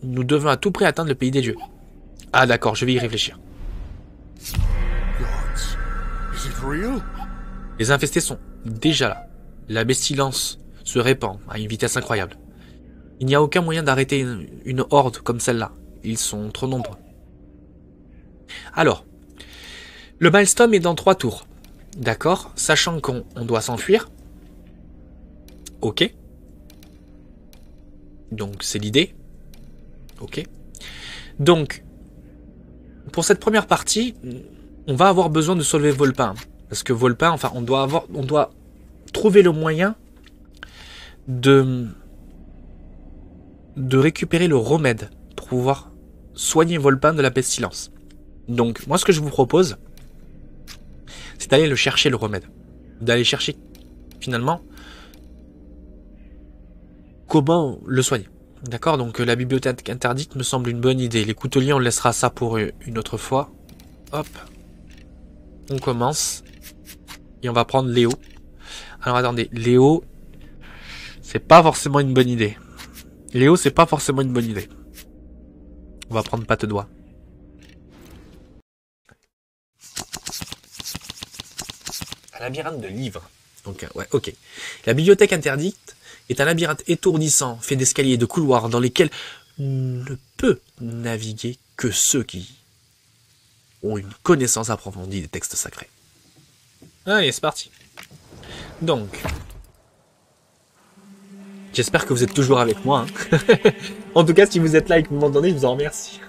Nous devons à tout prix atteindre le pays des dieux. Ah d'accord, je vais y réfléchir. Gods, is it real? Les infestés sont déjà là. La pestilence se répand à une vitesse incroyable. Il n'y a aucun moyen d'arrêter une horde comme celle-là. Ils sont trop nombreux. Alors, le milestone est dans 3 tours. D'accord, sachant qu'on doit s'enfuir. Ok. Donc c'est l'idée. Ok. Donc, pour cette première partie, on va avoir besoin de sauver Volpin. Parce que Volpin, enfin, on doit trouver le moyen de récupérer le remède pour pouvoir soigner Volpin de la pestilence. Donc, moi, ce que je vous propose, c'est d'aller le chercher, le remède. D'aller chercher, finalement, comment le soigner. D'accord? Donc, la bibliothèque interdite me semble une bonne idée. Les couteliers, on laissera ça pour une autre fois. Hop. On commence. Et on va prendre Léo. Alors, attendez. Léo, c'est pas forcément une bonne idée. Léo, c'est pas forcément une bonne idée. On va prendre Patte Doigt. Un labyrinthe de livres. Donc, ouais, ok. La bibliothèque interdite est un labyrinthe étourdissant, fait d'escaliers et de couloirs dans lesquels ne peut naviguer que ceux qui ont une connaissance approfondie des textes sacrés. Allez, c'est parti. Donc, j'espère que vous êtes toujours avec moi. Hein. En tout cas, si vous êtes là et que vous m'entendez, je vous en remercie.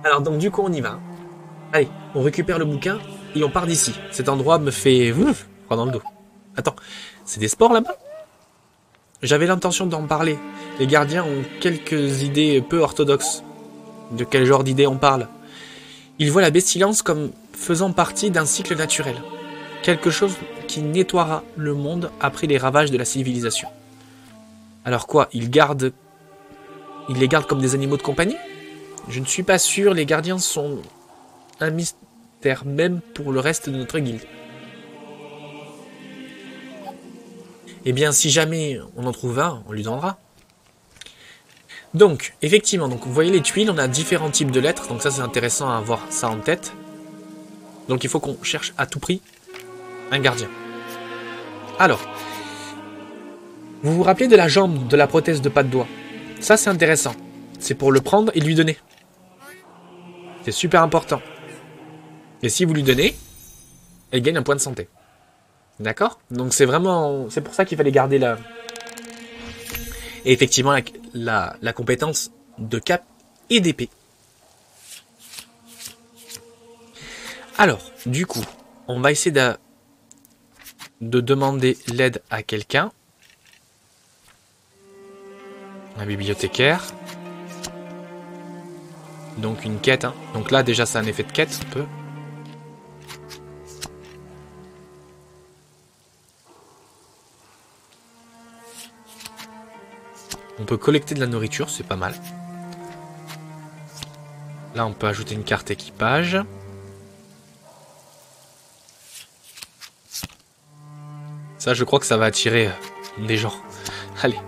Alors donc, du coup, on y va. Allez, on récupère le bouquin et on part d'ici. Cet endroit me fait froid dans le dos. Attends, c'est des sports là-bas? J'avais l'intention d'en parler. Les gardiens ont quelques idées peu orthodoxes. De quel genre d'idées on parle? Ils voient la pestilence comme faisant partie d'un cycle naturel. Quelque chose qui nettoiera le monde après les ravages de la civilisation. Alors quoi, ils les gardent comme des animaux de compagnie? Je ne suis pas sûr, les gardiens sont un mystère même pour le reste de notre guilde. Eh bien, si jamais on en trouve un, on lui donnera. Donc, effectivement, donc vous voyez les tuiles, on a différents types de lettres, donc ça c'est intéressant à avoir ça en tête. Donc il faut qu'on cherche à tout prix un gardien. Alors, vous vous rappelez de la jambe de la prothèse de Patte Doigt? Ça c'est intéressant. C'est pour le prendre et lui donner. C'est super important. Et si vous lui donnez, elle gagne un point de santé. D'accord? Donc c'est vraiment... C'est pour ça qu'il fallait garder la... Et effectivement, la compétence de cap et d'épée. Alors, du coup, on va essayer de demander l'aide à quelqu'un. Un bibliothécaire. Donc une quête. Hein. Donc là, déjà, c'est un effet de quête, un peu. On peut collecter de la nourriture, c'est pas mal. Là, on peut ajouter une carte équipage. Ça, je crois que ça va attirer des gens. Allez.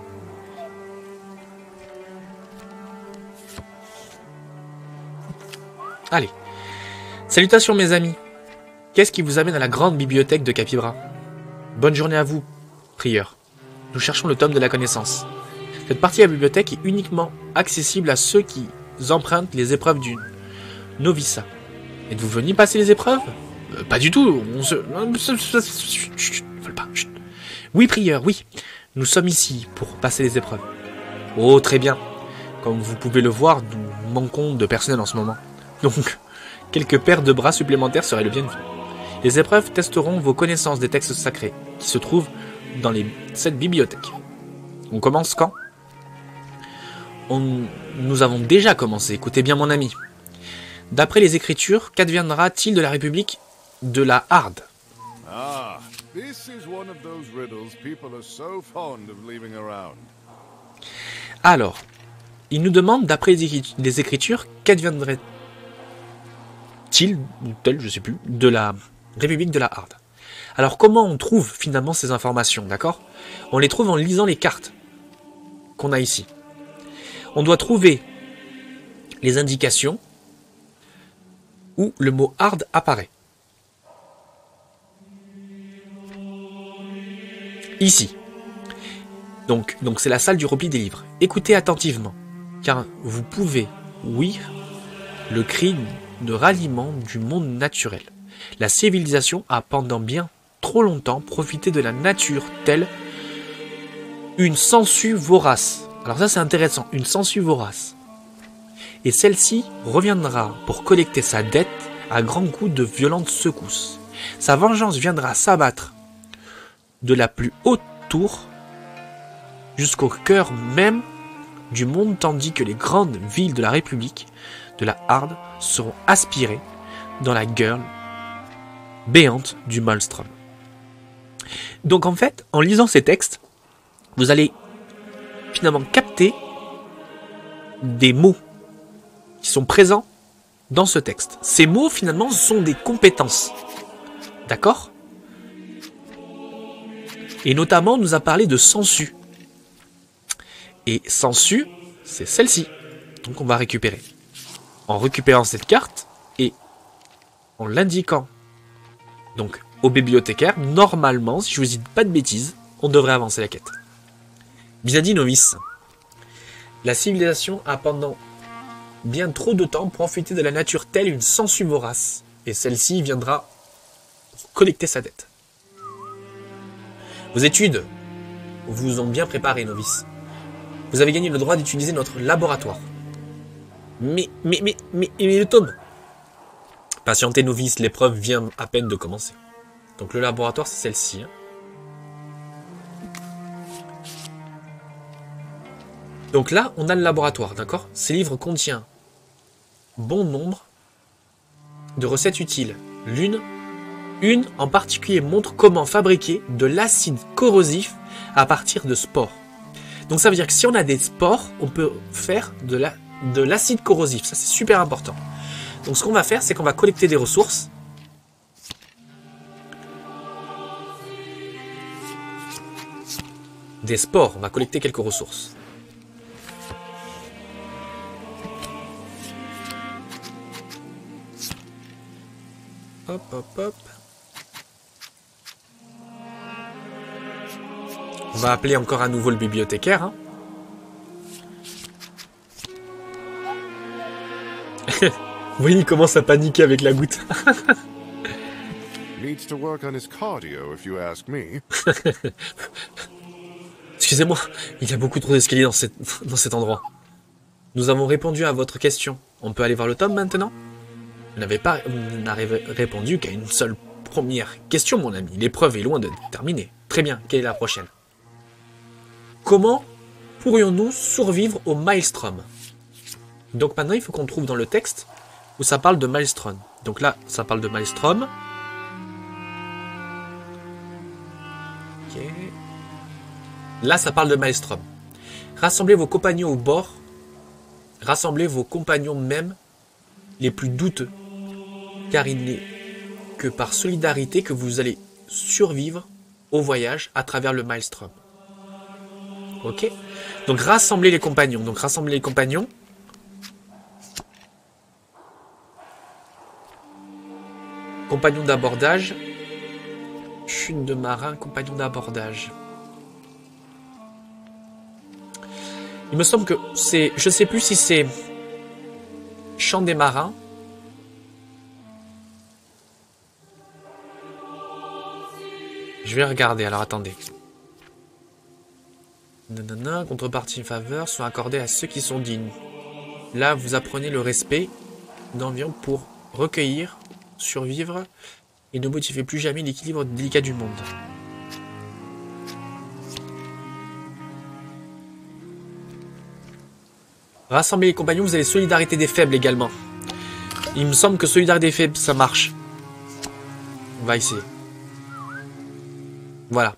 Allez. Salutations mes amis. Qu'est-ce qui vous amène à la grande bibliothèque de Capybara? Bonne journée à vous, prieur. Nous cherchons le tome de la connaissance. Cette partie de la bibliothèque est uniquement accessible à ceux qui empruntent les épreuves du noviciat. Êtes-vous venu passer les épreuves? Pas du tout, on se... Chut, pas. Chut. Oui, prieur, oui. Nous sommes ici pour passer les épreuves. Oh, très bien. Comme vous pouvez le voir, nous manquons de personnel en ce moment. Donc, quelques paires de bras supplémentaires seraient le bienvenu. Les épreuves testeront vos connaissances des textes sacrés, qui se trouvent dans cette bibliothèque. On commence quand? Nous avons déjà commencé, écoutez bien mon ami. D'après les Écritures, qu'adviendra-t-il de la République de la Harde? Ah, this is one of those riddles people are so fond of leaving around. Alors, il nous demande, d'après les Écritures, qu'adviendrait-il, ou tel, je sais plus, de la République de la Harde. Alors, comment on trouve finalement ces informations, d'accord? On les trouve en lisant les cartes qu'on a ici. On doit trouver les indications où le mot Harde apparaît. Ici. Donc c'est la salle du repli des livres. Écoutez attentivement, car vous pouvez ouïr le cri de ralliement du monde naturel. La civilisation a pendant bien trop longtemps profité de la nature telle une sangsue vorace. Alors ça c'est intéressant, une sangsue vorace. Et celle-ci reviendra pour collecter sa dette à grands coups de violentes secousses. Sa vengeance viendra s'abattre de la plus haute tour jusqu'au cœur même du monde, tandis que les grandes villes de la République de la Harde seront aspirées dans la gueule béante du Maelstrom. Donc en fait, en lisant ces textes, vous allez finalement capter des mots qui sont présents dans ce texte. Ces mots finalement sont des compétences. D'accord? Et notamment, on nous a parlé de sangsue. Et sangsue, c'est celle-ci. Donc on va récupérer. En récupérant cette carte et en l'indiquant donc au bibliothécaire, normalement, si je vous dis pas de bêtises, on devrait avancer la quête. Bien dit, novice. La civilisation a pendant bien trop de temps profité de la nature telle une sangsue vorace. Et celle-ci viendra collecter sa dette. Vos études vous ont bien préparé, novice. Vous avez gagné le droit d'utiliser notre laboratoire. Mais le tome. Patientez, novice, l'épreuve vient à peine de commencer. Donc le laboratoire, c'est celle-ci. Hein. Donc là, on a le laboratoire, d'accord? Ces livres contiennent bon nombre de recettes utiles. Une en particulier montre comment fabriquer de l'acide corrosif à partir de spores. Donc ça veut dire que si on a des spores, on peut faire de l'acide corrosif. Ça, c'est super important. Donc ce qu'on va faire, c'est qu'on va collecter des ressources. Des spores, on va collecter quelques ressources. Hop, hop, hop. On va appeler encore à nouveau le bibliothécaire. Hein. Oui, il commence à paniquer avec la goutte. Needs to work on his cardio, if you ask me. Excusez-moi, il y a beaucoup trop d'escaliers dans cet endroit. Nous avons répondu à votre question. On peut aller voir le tome maintenant? Vous n'avez pas répondu qu'à une seule première question, mon ami. L'épreuve est loin de terminer. Très bien, quelle est la prochaine? Comment pourrions-nous survivre au Maelstrom? Donc maintenant, il faut qu'on trouve dans le texte où ça parle de Maelstrom. Donc là, ça parle de Maelstrom. Ok. Là, ça parle de Maelstrom. Rassemblez vos compagnons au bord. Rassemblez vos compagnons même les plus douteux. Car il n'est que par solidarité que vous allez survivre au voyage à travers le Maelstrom. Ok? Donc rassemblez les compagnons. Donc rassemblez les compagnons. Compagnons d'abordage. Chute de marin, compagnon d'abordage. Il me semble que c'est... Je sais plus si c'est... Chant des marins. Je vais regarder, alors attendez. Nanana, contrepartie en faveur sont accordées à ceux qui sont dignes. Là, vous apprenez le respect d'environ pour recueillir, survivre et ne modifiez plus jamais l'équilibre délicat du monde. Rassembler les compagnons, vous avez solidarité des faibles également. Il me semble que solidarité des faibles, ça marche. On va essayer. Voilà.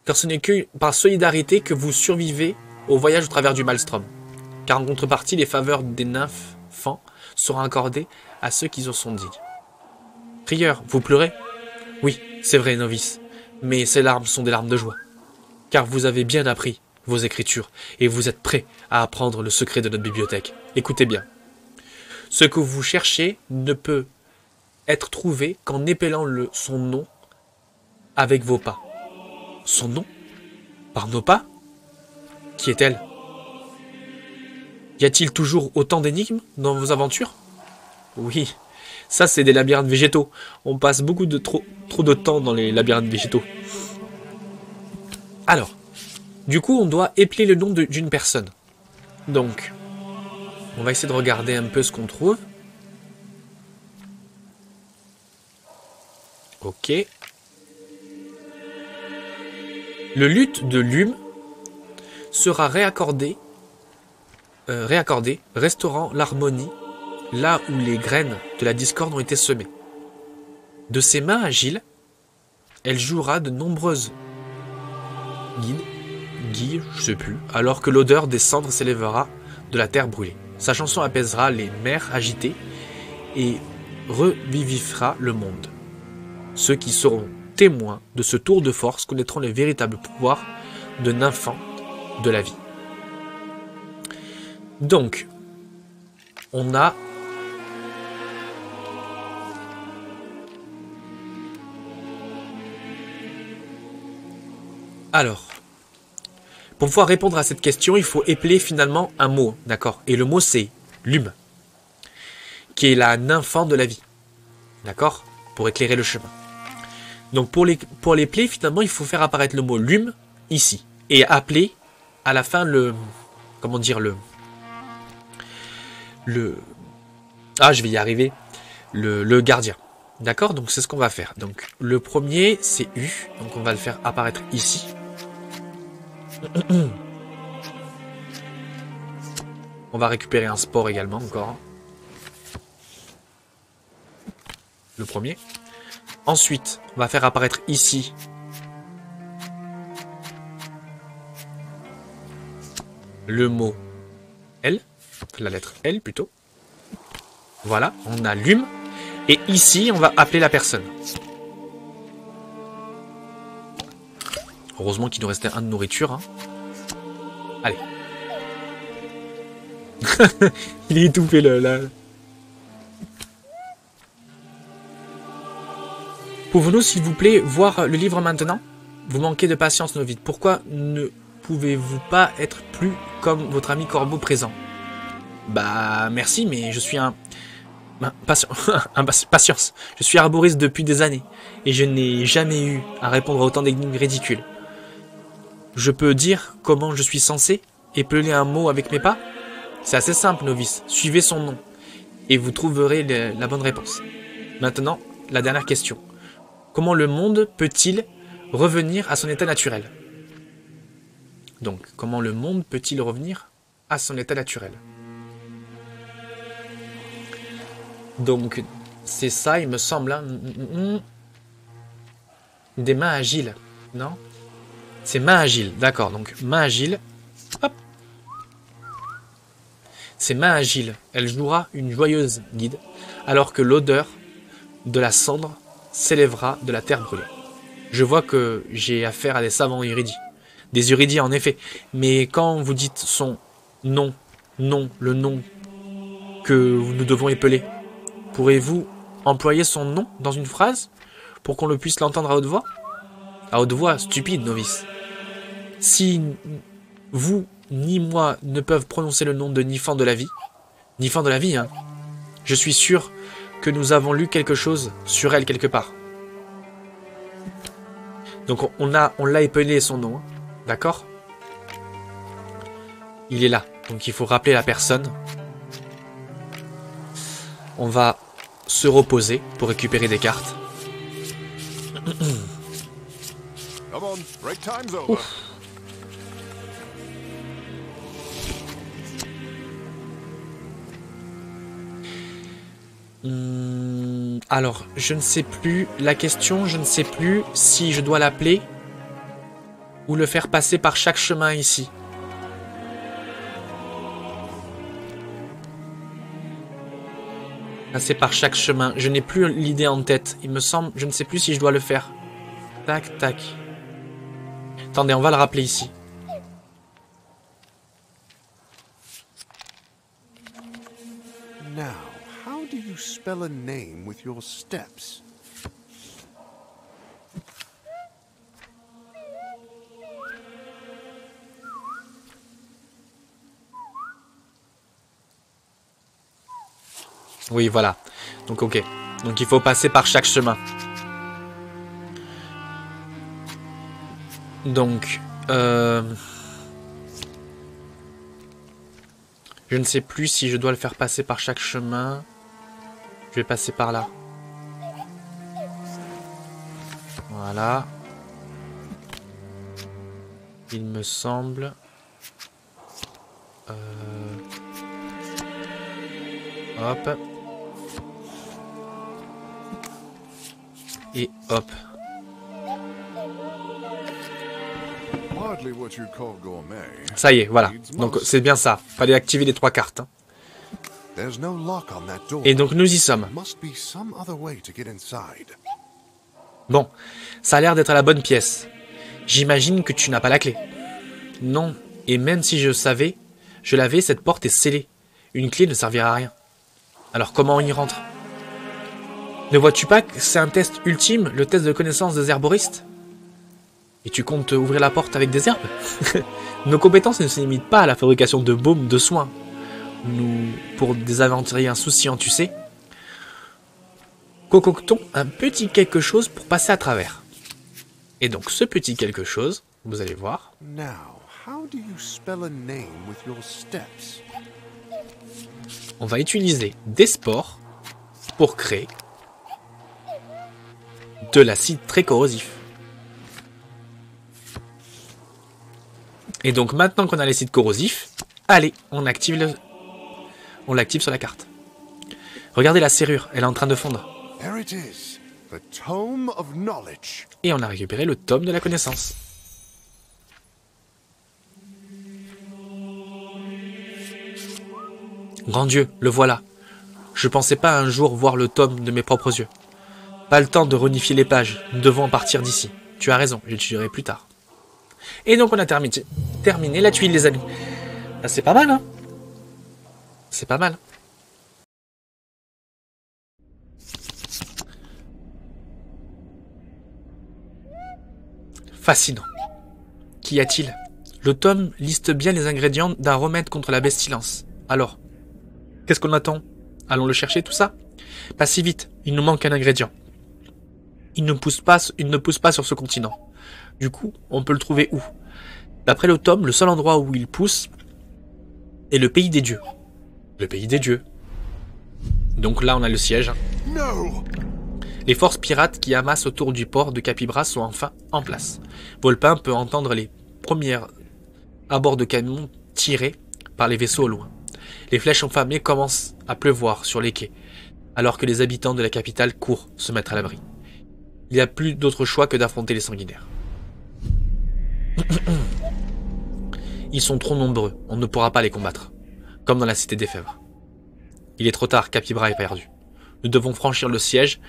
Car ce n'est que par solidarité que vous survivez au voyage au travers du Maelstrom. Car en contrepartie, les faveurs des nymphes-fans seront accordées à ceux qui en sont dignes. Prieur, vous pleurez? Oui, c'est vrai, novice. Mais ces larmes sont des larmes de joie. Car vous avez bien appris vos écritures et vous êtes prêts à apprendre le secret de notre bibliothèque. Écoutez bien. Ce que vous cherchez ne peut être trouvé qu'en épelant son nom avec vos pas. Son nom? Par nos pas? Qui est-elle? Y a-t-il toujours autant d'énigmes dans vos aventures? Oui, ça c'est des labyrinthes végétaux. On passe beaucoup de trop de temps dans les labyrinthes végétaux. Alors, du coup on doit épeler le nom d'une personne. Donc, on va essayer de regarder un peu ce qu'on trouve. Ok. Le luth de Lume sera réaccordé, restaurant l'harmonie là où les graines de la discorde ont été semées. De ses mains agiles, elle jouera de nombreuses guilles, je sais plus, alors que l'odeur des cendres s'élèvera de la terre brûlée. Sa chanson apaisera les mers agitées et revivifiera le monde. Ceux qui seront témoins de ce tour de force connaîtront les véritables pouvoirs de nymphant de la vie. Donc, on a alors, pour pouvoir répondre à cette question, il faut épeler finalement un mot, d'accord? Et le mot c'est Lume, qui est la nymphant de la vie, d'accord? Pour éclairer le chemin. Donc pour les plaies, finalement, il faut faire apparaître le mot Lume ici. Et appeler à la fin le... Comment dire Ah, je vais y arriver. Le gardien. D'accord? Donc c'est ce qu'on va faire. Donc le premier, c'est U. Donc on va le faire apparaître ici. On va récupérer un sport également encore. Le premier. Ensuite, on va faire apparaître ici le mot L, la lettre L plutôt. Voilà, on a Lume. Et ici, on va appeler la personne. Heureusement qu'il nous restait un de nourriture. Hein. Allez. Il est étouffé là. Pouvons-nous, s'il vous plaît, voir le livre maintenant? Vous manquez de patience, novice. Pourquoi ne pouvez-vous pas être plus comme votre ami Corbeau présent? Bah, merci, mais je suis patience. Je suis arboriste depuis des années, et je n'ai jamais eu à répondre à autant d'énigmes ridicules. Je peux dire comment je suis censé épeler un mot avec mes pas? C'est assez simple, novice. Suivez son nom, et vous trouverez la bonne réponse. Maintenant, la dernière question. Comment le monde peut-il revenir à son état naturel? Donc, comment le monde peut-il revenir à son état naturel? Donc, c'est ça, il me semble. Hein. Des mains agiles, non? C'est mains agiles, d'accord. Donc, mains agiles. Hop. ses mains agiles. Elle jouera une joyeuse guide, alors que l'odeur de la cendre s'élèvera de la terre brûlée. Je vois que j'ai affaire à des savants érudits. Des érudits en effet, mais quand vous dites son nom, le nom que nous devons épeler, pourrez-vous employer son nom dans une phrase pour qu'on le puisse l'entendre à haute voix? À haute voix, stupide novice. Si vous ni moi ne peuvent prononcer le nom de Nifan de la vie, hein, je suis sûr que nous avons lu quelque chose sur elle quelque part. Donc on l'a épelé son nom, hein, d'accord? Il est là, donc il faut rappeler la personne. On va se reposer pour récupérer des cartes. Come on, break time's over. Alors, je ne sais plus. La question, je ne sais plus si je dois l'appeler ou le faire passer par chaque chemin ici. Passer par chaque chemin. Je n'ai plus l'idée en tête. Il me semble, je ne sais plus si je dois le faire. Tac, tac. Attendez, on va le rappeler ici. Now, how do you spell a name with your steps? Oui, voilà. Donc, ok. Donc, il faut passer par chaque chemin. Donc, je ne sais plus si je dois le faire passer par chaque chemin. Je vais passer par là. Voilà. Il me semble. Hop. Et hop. Hardly what you'd call gourmet. Ça y est, voilà. Donc c'est bien ça. Fallait activer les 3 cartes. Hein. There's no lock on that door. Et donc nous y sommes. Must be some other way to get inside. Bon, ça a l'air d'être la bonne pièce. J'imagine que tu n'as pas la clé. Non, et même si je savais, je l'avais, cette porte est scellée. Une clé ne servira à rien. Alors comment on y rentre? Ne vois-tu pas que c'est un test ultime, le test de connaissance des herboristes? Et tu comptes ouvrir la porte avec des herbes? Nos compétences ne se limitent pas à la fabrication de baumes, de soins. Nous, pour des aventuriers insouciants, tu sais, concoctons un petit quelque chose pour passer à travers. Et donc ce petit quelque chose, vous allez voir. Now, how do you spell a name with your steps? On va utiliser des spores pour créer de l'acide très corrosif. Et donc maintenant qu'on a l'acide corrosif, allez, on l'active sur la carte. Regardez la serrure, elle est en train de fondre. There it is, the Tome of Knowledge. Et on a récupéré le tome de la connaissance. Grand Dieu, le voilà. Je pensais pas un jour voir le tome de mes propres yeux. Pas le temps de renifier les pages, nous devons en partir d'ici. Tu as raison, j'étudierai plus tard. Et donc on a terminé la tuile, les amis. Ah, c'est pas mal, hein? C'est pas mal. Fascinant. Qu'y a-t-il? Le tome liste bien les ingrédients d'un remède contre la pestilence. Alors, qu'est-ce qu'on attend? Allons le chercher, tout ça? Pas si vite, il nous manque un ingrédient. Il ne pousse pas sur ce continent. Du coup, on peut le trouver où? D'après le tome, le seul endroit où il pousse est le pays des dieux. Le pays des dieux. Donc là, on a le siège. No! Les forces pirates qui amassent autour du port de Capybara sont enfin en place. Volpin peut entendre les premières abords de camions tirés par les vaisseaux au loin. Les flèches enflammées commencent à pleuvoir sur les quais, alors que les habitants de la capitale courent se mettre à l'abri. Il n'y a plus d'autre choix que d'affronter les sanguinaires. Ils sont trop nombreux, on ne pourra pas les combattre. comme dans la cité des fèves. Il est trop tard, Capybara est perdu. Nous devons franchir le siège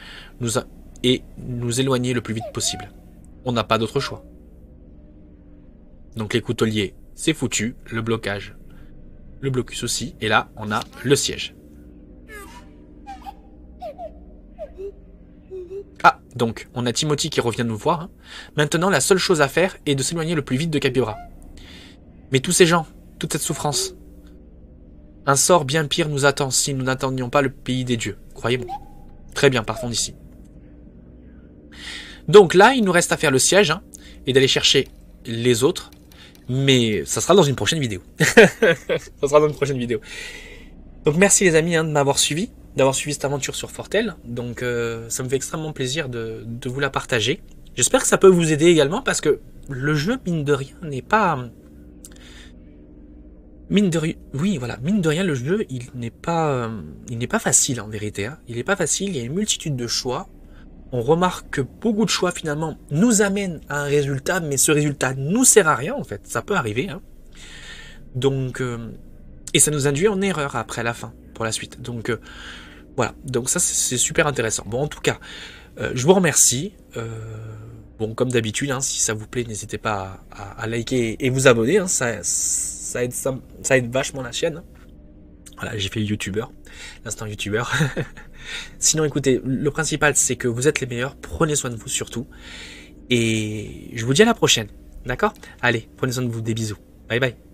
et nous éloigner le plus vite possible. On n'a pas d'autre choix. Donc les couteliers, c'est foutu, le blocage, le blocus aussi, et là, on a le siège. Ah, donc, on a Timothy qui revient nous voir. Hein. Maintenant, la seule chose à faire est de s'éloigner le plus vite de Capybara. Mais tous ces gens, toute cette souffrance, un sort bien pire nous attend si nous n'attendions pas le pays des dieux, croyez-moi. Très bien, partons d'ici. Donc là, il nous reste à faire le siège, hein, et d'aller chercher les autres, mais ça sera dans une prochaine vidéo. Ça sera dans une prochaine vidéo. Donc merci les amis hein, de m'avoir suivi, d'avoir suivi cette aventure sur Fortel. Donc ça me fait extrêmement plaisir de vous la partager. J'espère que ça peut vous aider également, parce que le jeu, mine de rien, n'est pas... Mine de rien, le jeu, il n'est pas facile en vérité. Hein. Il n'est pas facile, il y a une multitude de choix. On remarque que beaucoup de choix finalement nous amènent à un résultat, mais ce résultat nous sert à rien en fait. Ça peut arriver. Hein. Donc, et ça nous induit en erreur après à la fin, pour la suite. Donc voilà, donc ça c'est super intéressant. Bon, en tout cas, je vous remercie. Bon, comme d'habitude, hein, si ça vous plaît, n'hésitez pas à liker et vous abonner. Hein, ça aide vachement la chaîne. Voilà, j'ai fait le youtubeur, l'instant youtubeur. Sinon, écoutez, le principal, c'est que vous êtes les meilleurs. Prenez soin de vous surtout. Et je vous dis à la prochaine. D'accord? Allez, prenez soin de vous. Des bisous. Bye bye.